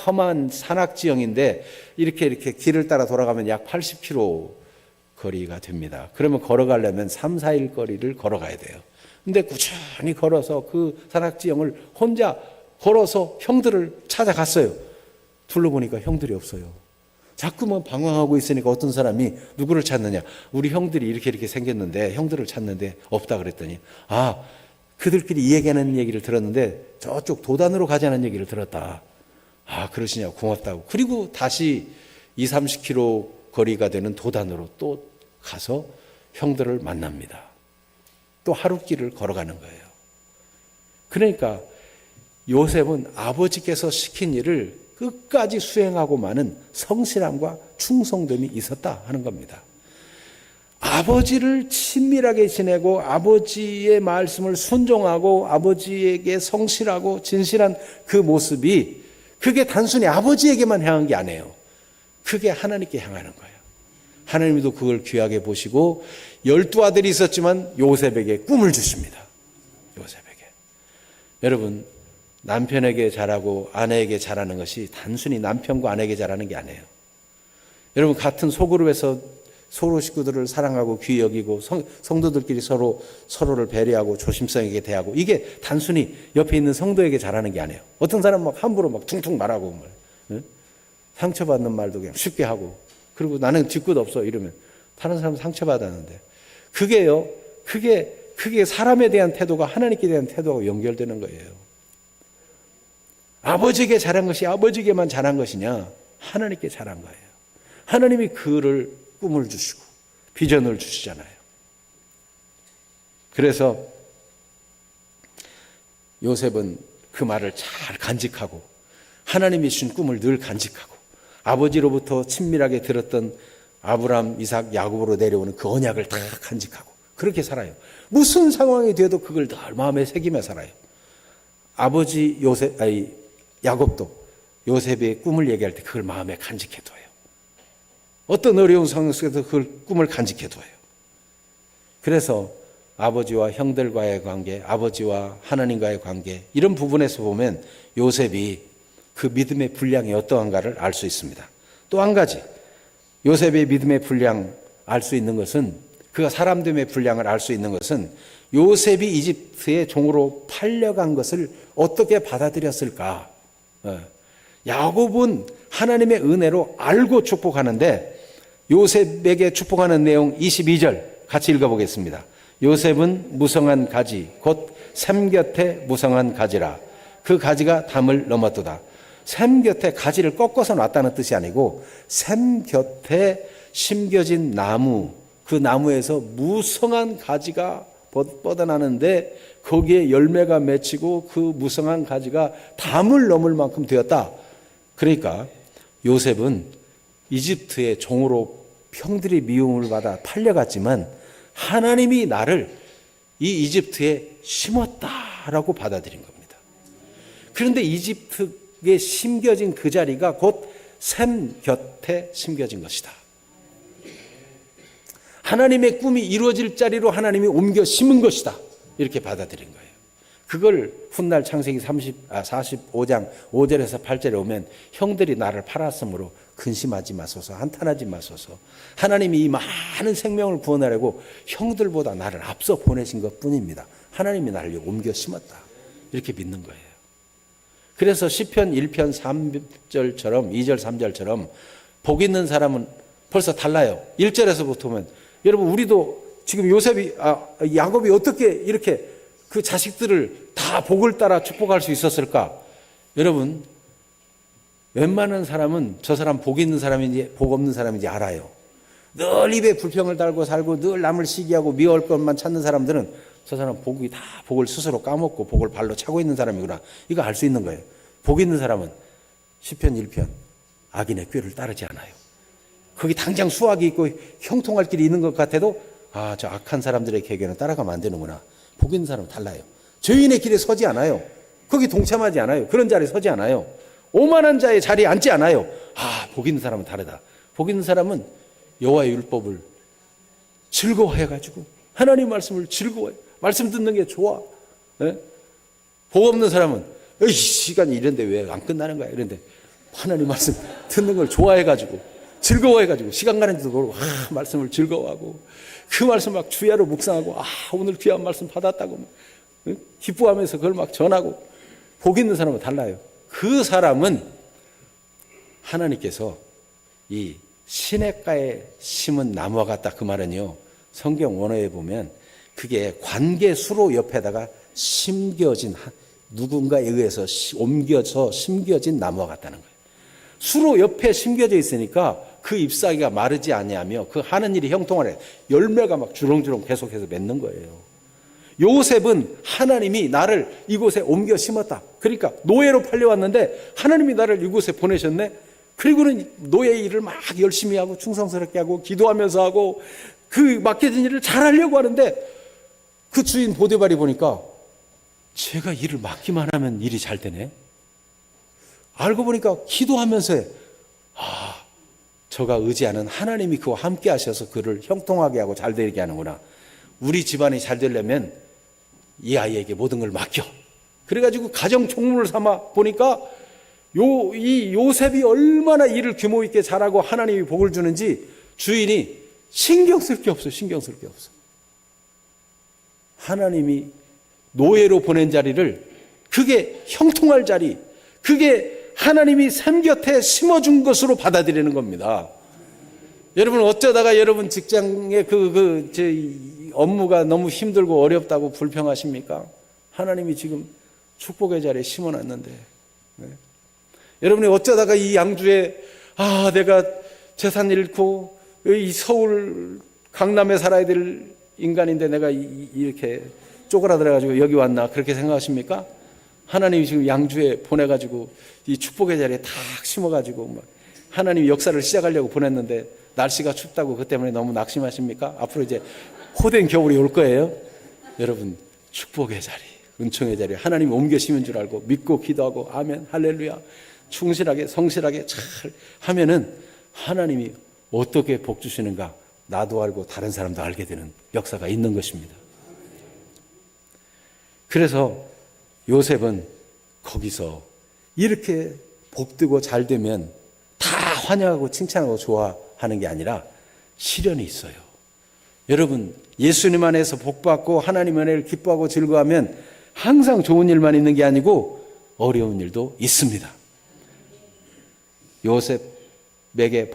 험한 산악지형인데 이렇게 길을 따라 돌아가면 약 80km 거리가 됩니다. 그러면 걸어가려면 3, 4일 거리를 걸어가야 돼요. 근데 꾸준히 걸어서 그 산악지형을 혼자 걸어서 형들을 찾아갔어요. 둘러보니까 형들이 없어요. 자꾸만 방황하고 있으니까 어떤 사람이 누구를 찾느냐, 우리 형들이 이렇게 생겼는데 형들을 찾는데 없다 그랬더니, 그들끼리 이 얘기하는 얘기를 들었는데 저쪽 도단으로 가자는 얘기를 들었다. 아, 그러시냐고, 고맙다고. 그리고 다시 20-30km 거리가 되는 도단으로 또 가서 형들을 만납니다. 또 하루길을 걸어가는 거예요. 그러니까 요셉은 아버지께서 시킨 일을 끝까지 수행하고 마는 성실함과 충성됨이 있었다 하는 겁니다. 아버지를 친밀하게 지내고 아버지의 말씀을 순종하고 아버지에게 성실하고 진실한 그 모습이 그게 단순히 아버지에게만 향한 게 아니에요. 그게 하나님께 향하는 거예요. 하나님도 그걸 귀하게 보시고 12아들이 있었지만 요셉에게 꿈을 주십니다. 요셉에게. 여러분, 남편에게 잘하고 아내에게 잘하는 것이 단순히 남편과 아내에게 잘하는 게 아니에요. 여러분, 같은 소그룹에서 서로 식구들을 사랑하고 귀히 여기고 성도들끼리 서로를 배려하고 조심성 있게 대하고, 이게 단순히 옆에 있는 성도에게 잘하는 게 아니에요. 어떤 사람은 막 함부로 막 퉁퉁 말하고 상처받는 말도 그냥 쉽게 하고, 그리고 나는 뒤끝 없어 이러면 다른 사람은 상처받았는데, 그게 사람에 대한 태도가 하나님께 대한 태도가 연결되는 거예요. 아버지에게 잘한 것이 아버지에게만 잘한 것이냐? 하나님께 잘한 거예요. 하나님이 그를 꿈을 주시고 비전을 주시잖아요. 그래서 요셉은 그 말을 잘 간직하고 하나님이 주신 꿈을 늘 간직하고 아버지로부터 친밀하게 들었던 아브라함, 이삭, 야곱으로 내려오는 그 언약을 다 간직하고 그렇게 살아요. 무슨 상황이 돼도 그걸 늘 마음에 새기며 살아요. 아버지 야곱도 요셉의 꿈을 얘기할 때 그걸 마음에 간직해둬요. 어떤 어려운 상황 속에서 그 꿈을 간직해둬요. 그래서 아버지와 형들과의 관계, 아버지와 하나님과의 관계, 이런 부분에서 보면 요셉이 그 믿음의 분량이 어떠한가를 알 수 있습니다. 또 한 가지, 요셉의 믿음의 분량 알 수 있는 것은, 그가 사람됨의 분량을 알 수 있는 것은 요셉이 이집트의 종으로 팔려간 것을 어떻게 받아들였을까? 야곱은 하나님의 은혜로 알고 축복하는데 요셉에게 축복하는 내용 22절 같이 읽어보겠습니다. 요셉은 무성한 가지 곧 샘 곁에 무성한 가지라. 그 가지가 담을 넘었도다. 샘 곁에 가지를 꺾어서 놨다는 뜻이 아니고 샘 곁에 심겨진 나무, 그 나무에서 무성한 가지가 뻗어나는데 거기에 열매가 맺히고 그 무성한 가지가 담을 넘을 만큼 되었다. 그러니까 요셉은 이집트의 종으로 형들이 미움을 받아 팔려갔지만 하나님이 나를 이 이집트에 심었다라고 받아들인 겁니다. 그런데 이집트에 심겨진 그 자리가 곧 샘 곁에 심겨진 것이다. 하나님의 꿈이 이루어질 자리로 하나님이 옮겨 심은 것이다. 이렇게 받아들인 거예요. 그걸 훗날 창세기 45장 5절에서 8절에 오면 형들이 나를 팔았으므로 근심하지 마소서, 한탄하지 마소서. 하나님이 이 많은 생명을 구원하려고 형들보다 나를 앞서 보내신 것뿐입니다. 하나님이 나를 옮겨 심었다. 이렇게 믿는 거예요. 그래서 시편 1편 3절처럼 2절 3절처럼 복 있는 사람은 벌써 달라요. 1절에서부터 보면 여러분, 우리도 지금 야곱이 어떻게 이렇게 그 자식들을 다 복을 따라 축복할 수 있었을까? 여러분, 웬만한 사람은 저 사람 복 있는 사람인지 복 없는 사람인지 알아요. 늘 입에 불평을 달고 살고 늘 남을 시기하고 미워할 것만 찾는 사람들은 저 사람 복을 스스로 까먹고 복을 발로 차고 있는 사람이구나. 이거 알 수 있는 거예요. 복 있는 사람은 시편 1편 악인의 꾀를 따르지 않아요. 거기 당장 수확이 있고 형통할 길이 있는 것 같아도 저 악한 사람들의 계획에는 따라가면 안 되는구나. 복 있는 사람은 달라요. 죄인의 길에 서지 않아요. 거기 동참하지 않아요. 그런 자리에 서지 않아요. 오만한 자의 자리에 앉지 않아요. 복 있는 사람은 다르다. 복 있는 사람은 여호와의 율법을 즐거워해가지고 하나님 말씀을 즐거워해. 말씀 듣는 게 좋아. 네? 복 없는 사람은 시간이 이런데 왜 안 끝나는 거야? 이런데 하나님 말씀 듣는 걸 좋아해가지고 즐거워해가지고 시간 가는지도 모르고 말씀을 즐거워하고 그 말씀 막 주야로 묵상하고 오늘 귀한 말씀 받았다고 기뻐하면서 그걸 막 전하고. 복 있는 사람은 달라요. 그 사람은 하나님께서 이 시냇가에 심은 나무와 같다. 그 말은요, 성경 원어에 보면 그게 관계수로 옆에다가 심겨진, 누군가에 의해서 옮겨서 심겨진 나무와 같다는 거예요. 수로 옆에 심겨져 있으니까 그 잎사귀가 마르지 아니하며 그 하는 일이 형통하래. 열매가 막 주렁주렁 계속해서 맺는 거예요. 요셉은 하나님이 나를 이곳에 옮겨 심었다. 그러니까 노예로 팔려왔는데 하나님이 나를 이곳에 보내셨네. 그리고는 노예 일을 막 열심히 하고 충성스럽게 하고 기도하면서 하고 그 맡겨진 일을 잘하려고 하는데 그 주인 보디발이 보니까 제가 일을 맡기만 하면 일이 잘 되네. 알고 보니까 기도하면서 저가 의지하는 하나님이 그와 함께 하셔서 그를 형통하게 하고 잘 되게 하는구나. 우리 집안이 잘 되려면 이 아이에게 모든 걸 맡겨. 그래가지고 가정 총무를 삼아 보니까 이 요셉이 얼마나 일을 규모 있게 잘하고 하나님이 복을 주는지 주인이 신경 쓸 게 없어. 신경 쓸 게 없어. 하나님이 노예로 보낸 자리를 그게 형통할 자리, 그게 하나님이 샘 곁에 심어준 것으로 받아들이는 겁니다. 여러분 어쩌다가 여러분 직장의 업무가 너무 힘들고 어렵다고 불평하십니까? 하나님이 지금 축복의 자리에 심어놨는데, 네. 여러분이 어쩌다가 이 양주에 내가 재산 잃고 이 서울 강남에 살아야 될 인간인데 내가 이렇게 쪼그라들어가지고 여기 왔나 그렇게 생각하십니까? 하나님이 지금 양주에 보내가지고 이 축복의 자리에 탁 심어가지고 막 하나님이 역사를 시작하려고 보냈는데 날씨가 춥다고 그 때문에 너무 낙심하십니까? 앞으로 이제 호된 겨울이 올 거예요. 여러분 축복의 자리, 은총의 자리 하나님이 옮겨 심은 줄 알고 믿고 기도하고 아멘 할렐루야 충실하게 성실하게 잘 하면은 하나님이 어떻게 복 주시는가 나도 알고 다른 사람도 알게 되는 역사가 있는 것입니다. 그래서 요셉은 거기서 이렇게 복되고 잘 되면 다 환영하고 칭찬하고 좋아하는 게 아니라 시련이 있어요. 여러분 예수님 안에서 복받고 하나님 은혜를 기뻐하고 즐거워하면 항상 좋은 일만 있는 게 아니고 어려운 일도 있습니다. 요셉에게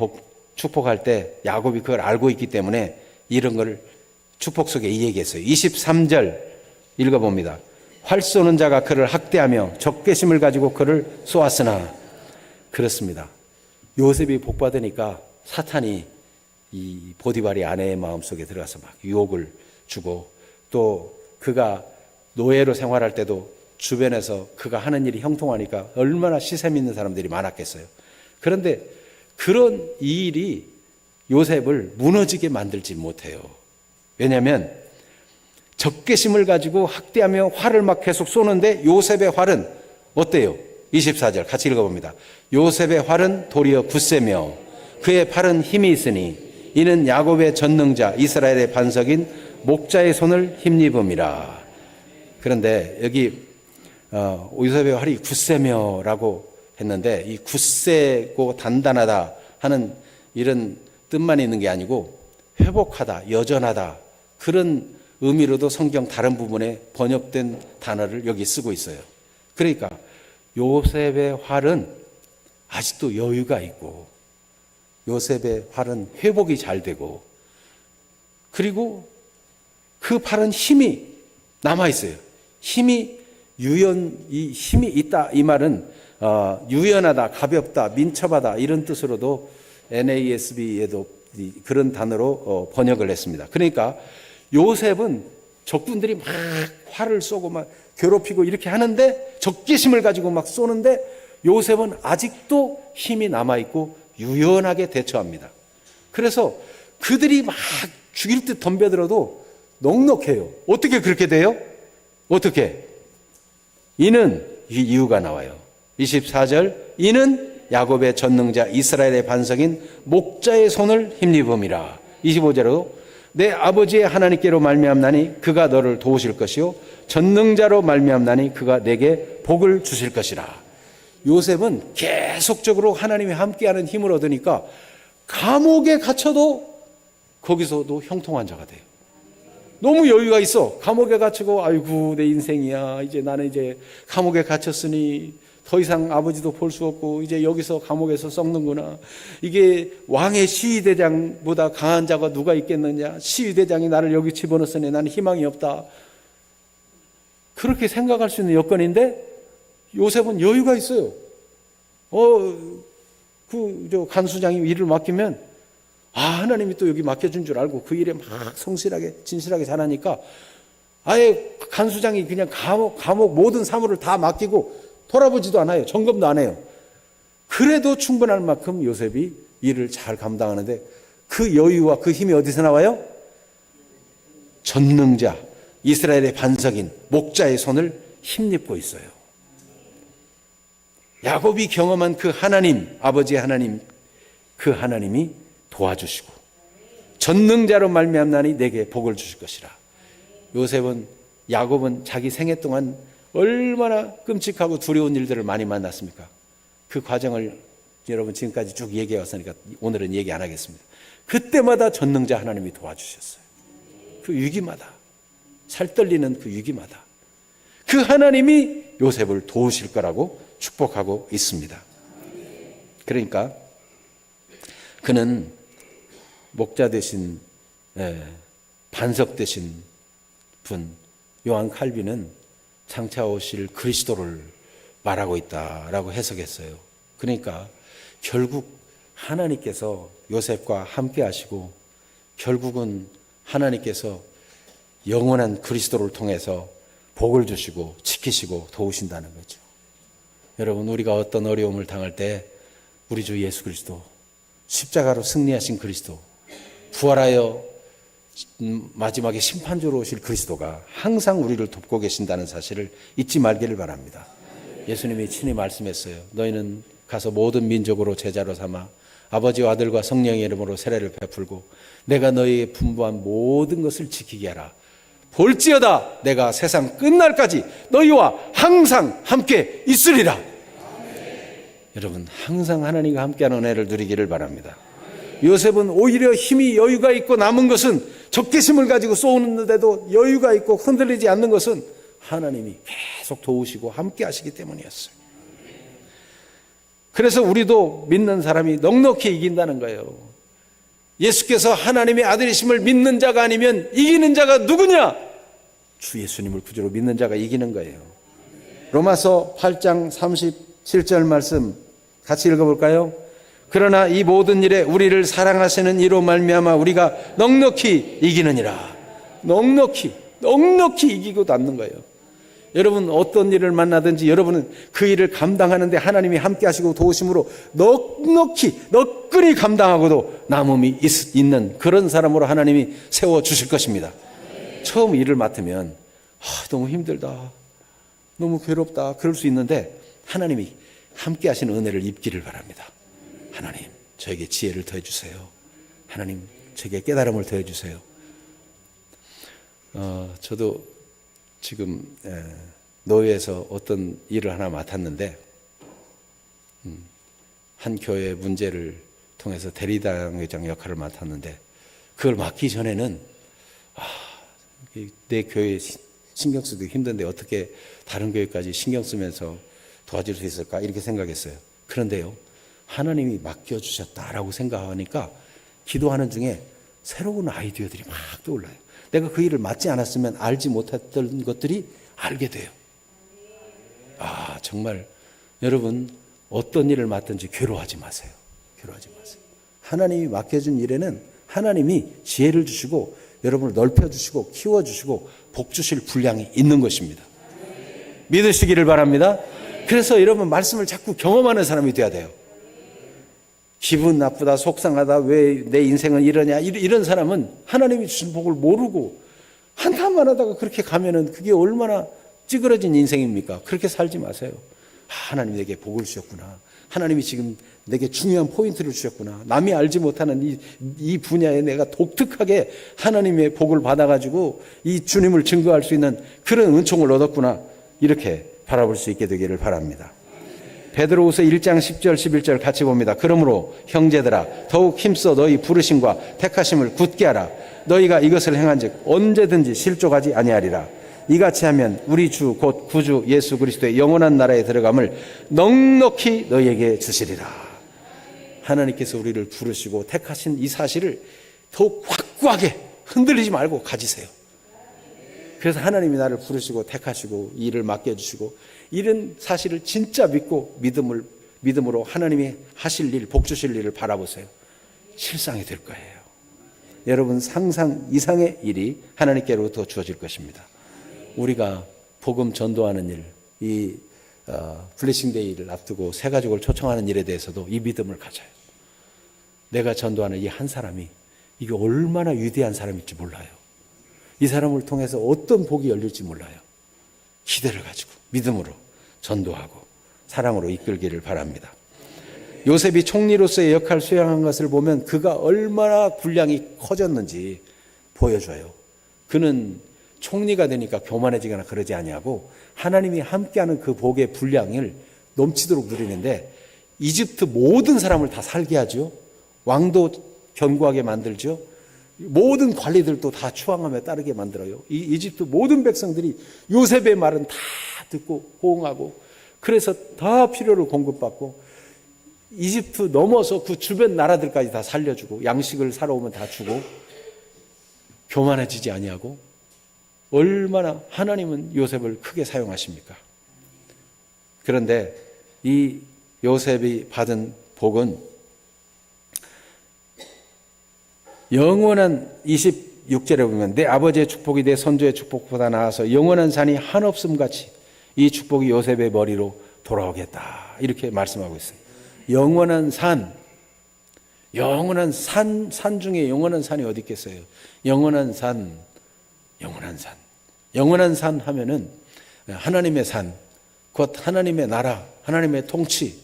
축복할 때 야곱이 그걸 알고 있기 때문에 이런 걸 축복 속에 이 얘기했어요. 23절 읽어봅니다. 활 쏘는 자가 그를 학대하며 적개심을 가지고 그를 쏘았으나. 그렇습니다. 요셉이 복받으니까 사탄이 이 보디발의 아내의 마음속에 들어가서 막 유혹을 주고 또 그가 노예로 생활할 때도 주변에서 그가 하는 일이 형통하니까 얼마나 시샘 있는 사람들이 많았겠어요. 그런데 그런 이 일이 요셉을 무너지게 만들지 못해요. 왜냐하면 적개심을 가지고 학대하며 활을 막 계속 쏘는데 요셉의 활은 어때요? 24절 같이 읽어봅니다. 요셉의 활은 도리어 굳세며 그의 팔은 힘이 있으니 이는 야곱의 전능자 이스라엘의 반석인 목자의 손을 힘입음이라. 그런데 여기 요셉의 활이 굳세며라고 했는데 이 굳세고 단단하다 하는 이런 뜻만 있는 게 아니고 회복하다, 여전하다 그런 의미로도 성경 다른 부분에 번역된 단어를 여기 쓰고 있어요. 그러니까 요셉의 활은 아직도 여유가 있고 요셉의 활은 회복이 잘 되고 그리고 그 팔은 힘이 남아있어요. 힘이 있다 이 말은 유연하다, 가볍다, 민첩하다 이런 뜻으로도 NASB에도 그런 단어로 번역을 했습니다. 그러니까 요셉은 적군들이 막 활을 쏘고 막 괴롭히고 이렇게 하는데 적개심을 가지고 막 쏘는데 요셉은 아직도 힘이 남아있고 유연하게 대처합니다. 그래서 그들이 막 죽일 듯 덤벼들어도 넉넉해요. 어떻게 그렇게 돼요? 어떻게? 이는 이 이유가 나와요. 24절 이는 야곱의 전능자 이스라엘의 반석인 목자의 손을 힘입음이라. 25절로 내 아버지의 하나님께로 말미암나니 그가 너를 도우실 것이요 전능자로 말미암나니 그가 내게 복을 주실 것이라. 요셉은 계속적으로 하나님이 함께하는 힘을 얻으니까 감옥에 갇혀도 거기서도 형통한 자가 돼요. 너무 여유가 있어. 감옥에 갇히고 아이고 내 인생이야. 이제 나는 이제 감옥에 갇혔으니 더 이상 아버지도 볼 수 없고 이제 여기서 감옥에서 썩는구나. 이게 왕의 시위대장보다 강한 자가 누가 있겠느냐. 시위대장이 나를 여기 집어넣었으니 나는 희망이 없다. 그렇게 생각할 수 있는 여건인데 요셉은 여유가 있어요. 간수장이 일을 맡기면 하나님이 또 여기 맡겨준 줄 알고 그 일에 막 성실하게 진실하게 잘하니까 아예 간수장이 그냥 감옥 모든 사무를 다 맡기고 돌아보지도 않아요. 점검도 안 해요. 그래도 충분할 만큼 요셉이 일을 잘 감당하는데 그 여유와 그 힘이 어디서 나와요? 전능자, 이스라엘의 반석인 목자의 손을 힘입고 있어요. 야곱이 경험한 그 하나님, 아버지의 하나님, 그 하나님이 도와주시고 전능자로 말미암나니 내게 복을 주실 것이라. 야곱은 자기 생애 동안 얼마나 끔찍하고 두려운 일들을 많이 만났습니까? 그 과정을 여러분 지금까지 쭉 얘기해 왔으니까 오늘은 얘기 안 하겠습니다. 그때마다 전능자 하나님이 도와주셨어요. 그 위기마다, 살떨리는 그 위기마다 그 하나님이 요셉을 도우실 거라고 축복하고 있습니다. 그러니까 그는 목자 되신, 반석 되신 분 요한 칼빈은 장차 오실 그리스도를 말하고 있다라고 해석했어요. 그러니까 결국 하나님께서 요셉과 함께 하시고 결국은 하나님께서 영원한 그리스도를 통해서 복을 주시고 지키시고 도우신다는 거죠. 여러분, 우리가 어떤 어려움을 당할 때 우리 주 예수 그리스도, 십자가로 승리하신 그리스도, 부활하여 마지막에 심판주로 오실 그리스도가 항상 우리를 돕고 계신다는 사실을 잊지 말기를 바랍니다. 예수님이 친히 말씀했어요. 너희는 가서 모든 민족으로 제자로 삼아 아버지와 아들과 성령의 이름으로 세례를 베풀고 내가 너희에게 분부한 모든 것을 지키게 하라. 볼지어다 내가 세상 끝날까지 너희와 항상 함께 있으리라. 여러분, 항상 하나님과 함께하는 은혜를 누리기를 바랍니다. 요셉은 오히려 힘이 여유가 있고 남은 것은 적개심을 가지고 쏘는데도 여유가 있고 흔들리지 않는 것은 하나님이 계속 도우시고 함께 하시기 때문이었어요. 그래서 우리도 믿는 사람이 넉넉히 이긴다는 거예요. 예수께서 하나님의 아들이심을 믿는 자가 아니면 이기는 자가 누구냐? 주 예수님을 구주로 믿는 자가 이기는 거예요. 로마서 8장 37절 말씀 같이 읽어볼까요? 그러나 이 모든 일에 우리를 사랑하시는 이로 말미암아 우리가 넉넉히 이기느니라. 넉넉히 이기고 남는 거예요. 여러분, 어떤 일을 만나든지 여러분은 그 일을 감당하는데 하나님이 함께 하시고 도우심으로 너끈히 감당하고도 남음이 있는 그런 사람으로 하나님이 세워주실 것입니다. 처음 일을 맡으면 너무 힘들다, 너무 괴롭다 그럴 수 있는데 하나님이 함께 하시는 은혜를 입기를 바랍니다. 하나님, 저에게 지혜를 더해 주세요. 하나님, 저에게 깨달음을 더해 주세요. 저도 지금 노예에서 어떤 일을 하나 맡았는데 한 교회 문제를 통해서 대리당회장 역할을 맡았는데 그걸 맡기 전에는 내 교회에 신경 쓰기도 힘든데 어떻게 다른 교회까지 신경 쓰면서 도와줄 수 있을까 이렇게 생각했어요. 그런데요, 하나님이 맡겨주셨다라고 생각하니까 기도하는 중에 새로운 아이디어들이 막 떠올라요. 내가 그 일을 맡지 않았으면 알지 못했던 것들이 알게 돼요. 정말 여러분, 어떤 일을 맡든지 괴로워하지 마세요. 하나님이 맡겨준 일에는 하나님이 지혜를 주시고 여러분을 넓혀주시고 키워주시고 복 주실 분량이 있는 것입니다. 믿으시기를 바랍니다. 그래서 여러분, 말씀을 자꾸 경험하는 사람이 돼야 돼요. 기분 나쁘다, 속상하다, 왜 내 인생은 이러냐, 이런 사람은 하나님이 주신 복을 모르고 한탄만 하다가 그렇게 가면은 그게 얼마나 찌그러진 인생입니까? 그렇게 살지 마세요. 하나님 내게 복을 주셨구나. 하나님이 지금 내게 중요한 포인트를 주셨구나. 남이 알지 못하는 이 분야에 내가 독특하게 하나님의 복을 받아가지고 이 주님을 증거할 수 있는 그런 은총을 얻었구나. 이렇게 바라볼 수 있게 되기를 바랍니다. 베드로후서 1장 10절 11절 같이 봅니다. 그러므로 형제들아, 더욱 힘써 너희 부르심과 택하심을 굳게 하라. 너희가 이것을 행한즉 언제든지 실족하지 아니하리라. 이같이 하면 우리 주 곧 구주 예수 그리스도의 영원한 나라에 들어감을 넉넉히 너희에게 주시리라. 하나님께서 우리를 부르시고 택하신 이 사실을 더욱 확고하게 흔들리지 말고 가지세요. 그래서 하나님이 나를 부르시고 택하시고 이 일을 맡겨주시고 이런 사실을 진짜 믿고 믿음으로 하나님이 하실 일, 복 주실 일을 바라보세요. 실상이 될 거예요. 여러분 상상 이상의 일이 하나님께로부터 주어질 것입니다. 우리가 복음 전도하는 일, 이 블레싱 데이를 앞두고 새 가족을 초청하는 일에 대해서도 이 믿음을 가져요. 내가 전도하는 이 한 사람이 이게 얼마나 위대한 사람일지 몰라요. 이 사람을 통해서 어떤 복이 열릴지 몰라요. 기대를 가지고 믿음으로 전도하고 사랑으로 이끌기를 바랍니다. 요셉이 총리로서의 역할을 수행한 것을 보면 그가 얼마나 분량이 커졌는지 보여줘요. 그는 총리가 되니까 교만해지거나 그러지 아니하고 하나님이 함께하는 그 복의 분량을 넘치도록 누리는데 이집트 모든 사람을 다 살게 하죠. 왕도 견고하게 만들죠. 모든 관리들도 다 추앙하며 따르게 만들어요. 이 이집트 모든 백성들이 요셉의 말은 다 듣고 호응하고 그래서 다 필요를 공급받고 이집트 넘어서 그 주변 나라들까지 다 살려주고 양식을 사러 오면 다 주고 교만해지지 아니하고 얼마나 하나님은 요셉을 크게 사용하십니까? 그런데 이 요셉이 받은 복은 영원한 26절에 보면 내 아버지의 축복이 내 선조의 축복보다 나아서 영원한 산이 한없음 같이 이 축복이 요셉의 머리로 돌아오겠다 이렇게 말씀하고 있어요. 영원한 산 중에 영원한 산이 어디 있겠어요? 영원한 산 하면은 하나님의 산, 곧 하나님의 나라, 하나님의 통치.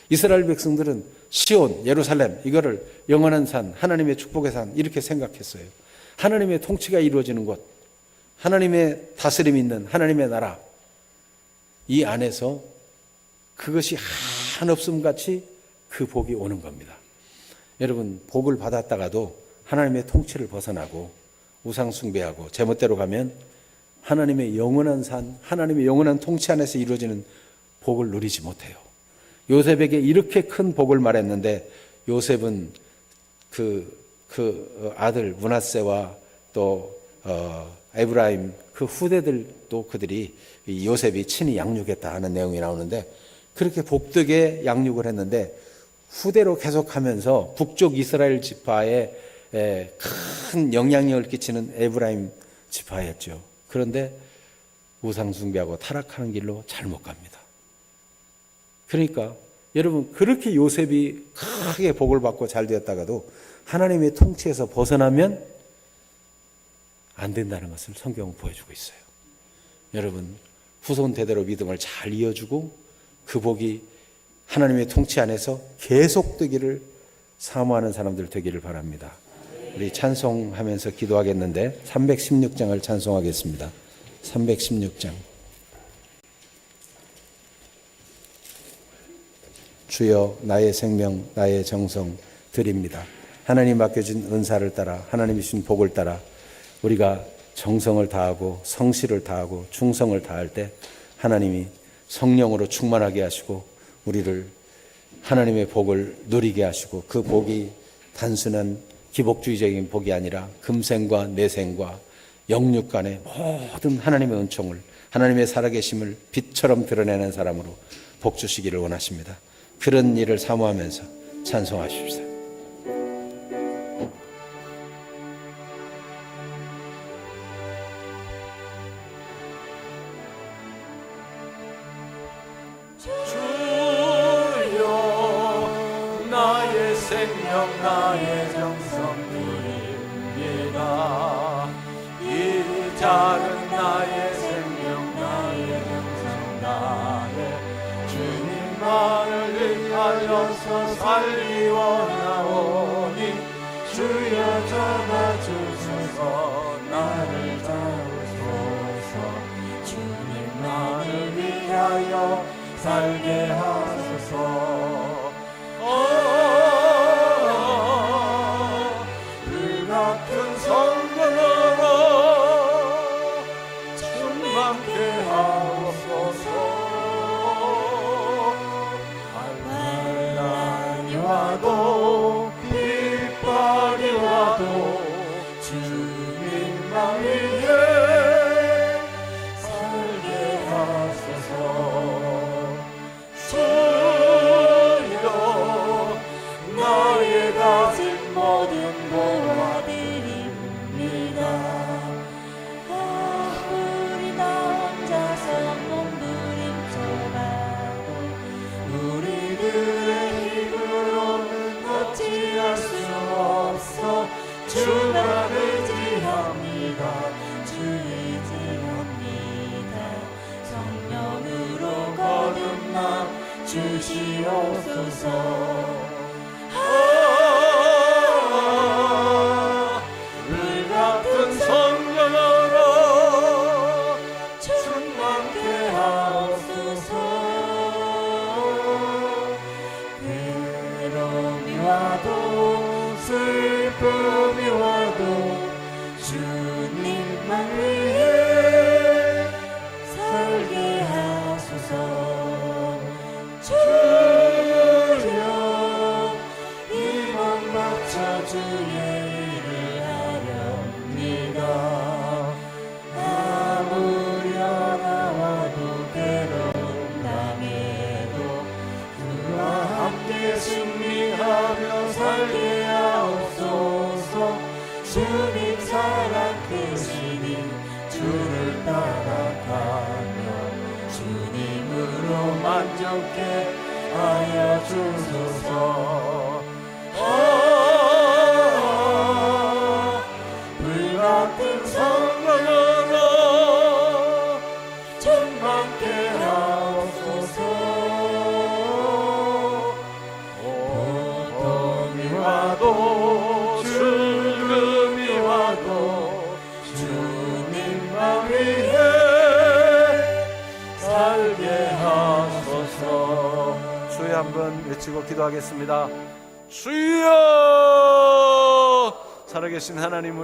이스라엘 백성들은 시온, 예루살렘 이거를 영원한 산, 하나님의 축복의 산 이렇게 생각했어요. 하나님의 통치가 이루어지는 곳, 하나님의 다스림이 있는 하나님의 나라, 이 안에서 그것이 한없음 같이 그 복이 오는 겁니다. 여러분 복을 받았다가도 하나님의 통치를 벗어나고 우상 숭배하고 제멋대로 가면 하나님의 영원한 산, 하나님의 영원한 통치 안에서 이루어지는 복을 누리지 못해요. 요셉에게 이렇게 큰 복을 말했는데 요셉은 그 아들 므낫세와 또 에브라임 그 후대들도 그들이 요셉이 친히 양육했다 하는 내용이 나오는데 그렇게 복되게 양육을 했는데 후대로 계속하면서 북쪽 이스라엘 지파에 큰 영향력을 끼치는 에브라임 지파였죠. 그런데 우상 숭배하고 타락하는 길로 잘못 갑니다. 그러니까 여러분 그렇게 요셉이 크게 복을 받고 잘 되었다가도 하나님의 통치에서 벗어나면 안 된다는 것을 성경은 보여주고 있어요. 여러분 후손 대대로 믿음을 잘 이어주고 그 복이 하나님의 통치 안에서 계속되기를 사모하는 사람들 되기를 바랍니다. 우리 찬송하면서 기도하겠는데 316장을 찬송하겠습니다. 316장. 주여 나의 생명 나의 정성 드립니다. 하나님 맡겨준 은사를 따라 하나님이 주신 복을 따라 우리가 정성을 다하고 성실을 다하고 충성을 다할 때 하나님이 성령으로 충만하게 하시고 우리를 하나님의 복을 누리게 하시고 그 복이 단순한 기복주의적인 복이 아니라 금생과 내생과 영육 간의 모든 하나님의 은총을 하나님의 살아계심을 빛처럼 드러내는 사람으로 복 주시기를 원하십니다. 그런 일을 사모하면서 찬송하십시오. 생명 나의 정성 드립니다. 이 작은 나의 생명 나의 정성 나의 주님만을 위하여서 살기 원하오니 주여 잡아주소서 나를 잡으소서 주님만을 위하여 살게 하소서. 불같은 성령으로 충만케 하옵소서. 환난이 와도 빗발이 와도 주님만 위해 하소서. 불같은 성령으로 충만케 하옵소서. 괴로움이 와도 슬픔이 와도 주님만 위해 살게 하소서. 주여 이 몸 바쳐 주의 일을 하렵니다. 아무리 어려워도 괴로움 당해도 주와 함께 승리하며 살게 하옵소서. 주님 사랑 크시니 주를 따라가며 주님으로 만족해 하여 주소서. 불같은 성령으로 충만케 하옵소서. 고통이 와도 죽음이 와도 주님만 위해 살게 하소서. 주여 한번 외치고 기도하겠습니다. 주여! 살아계신 하나님, 우리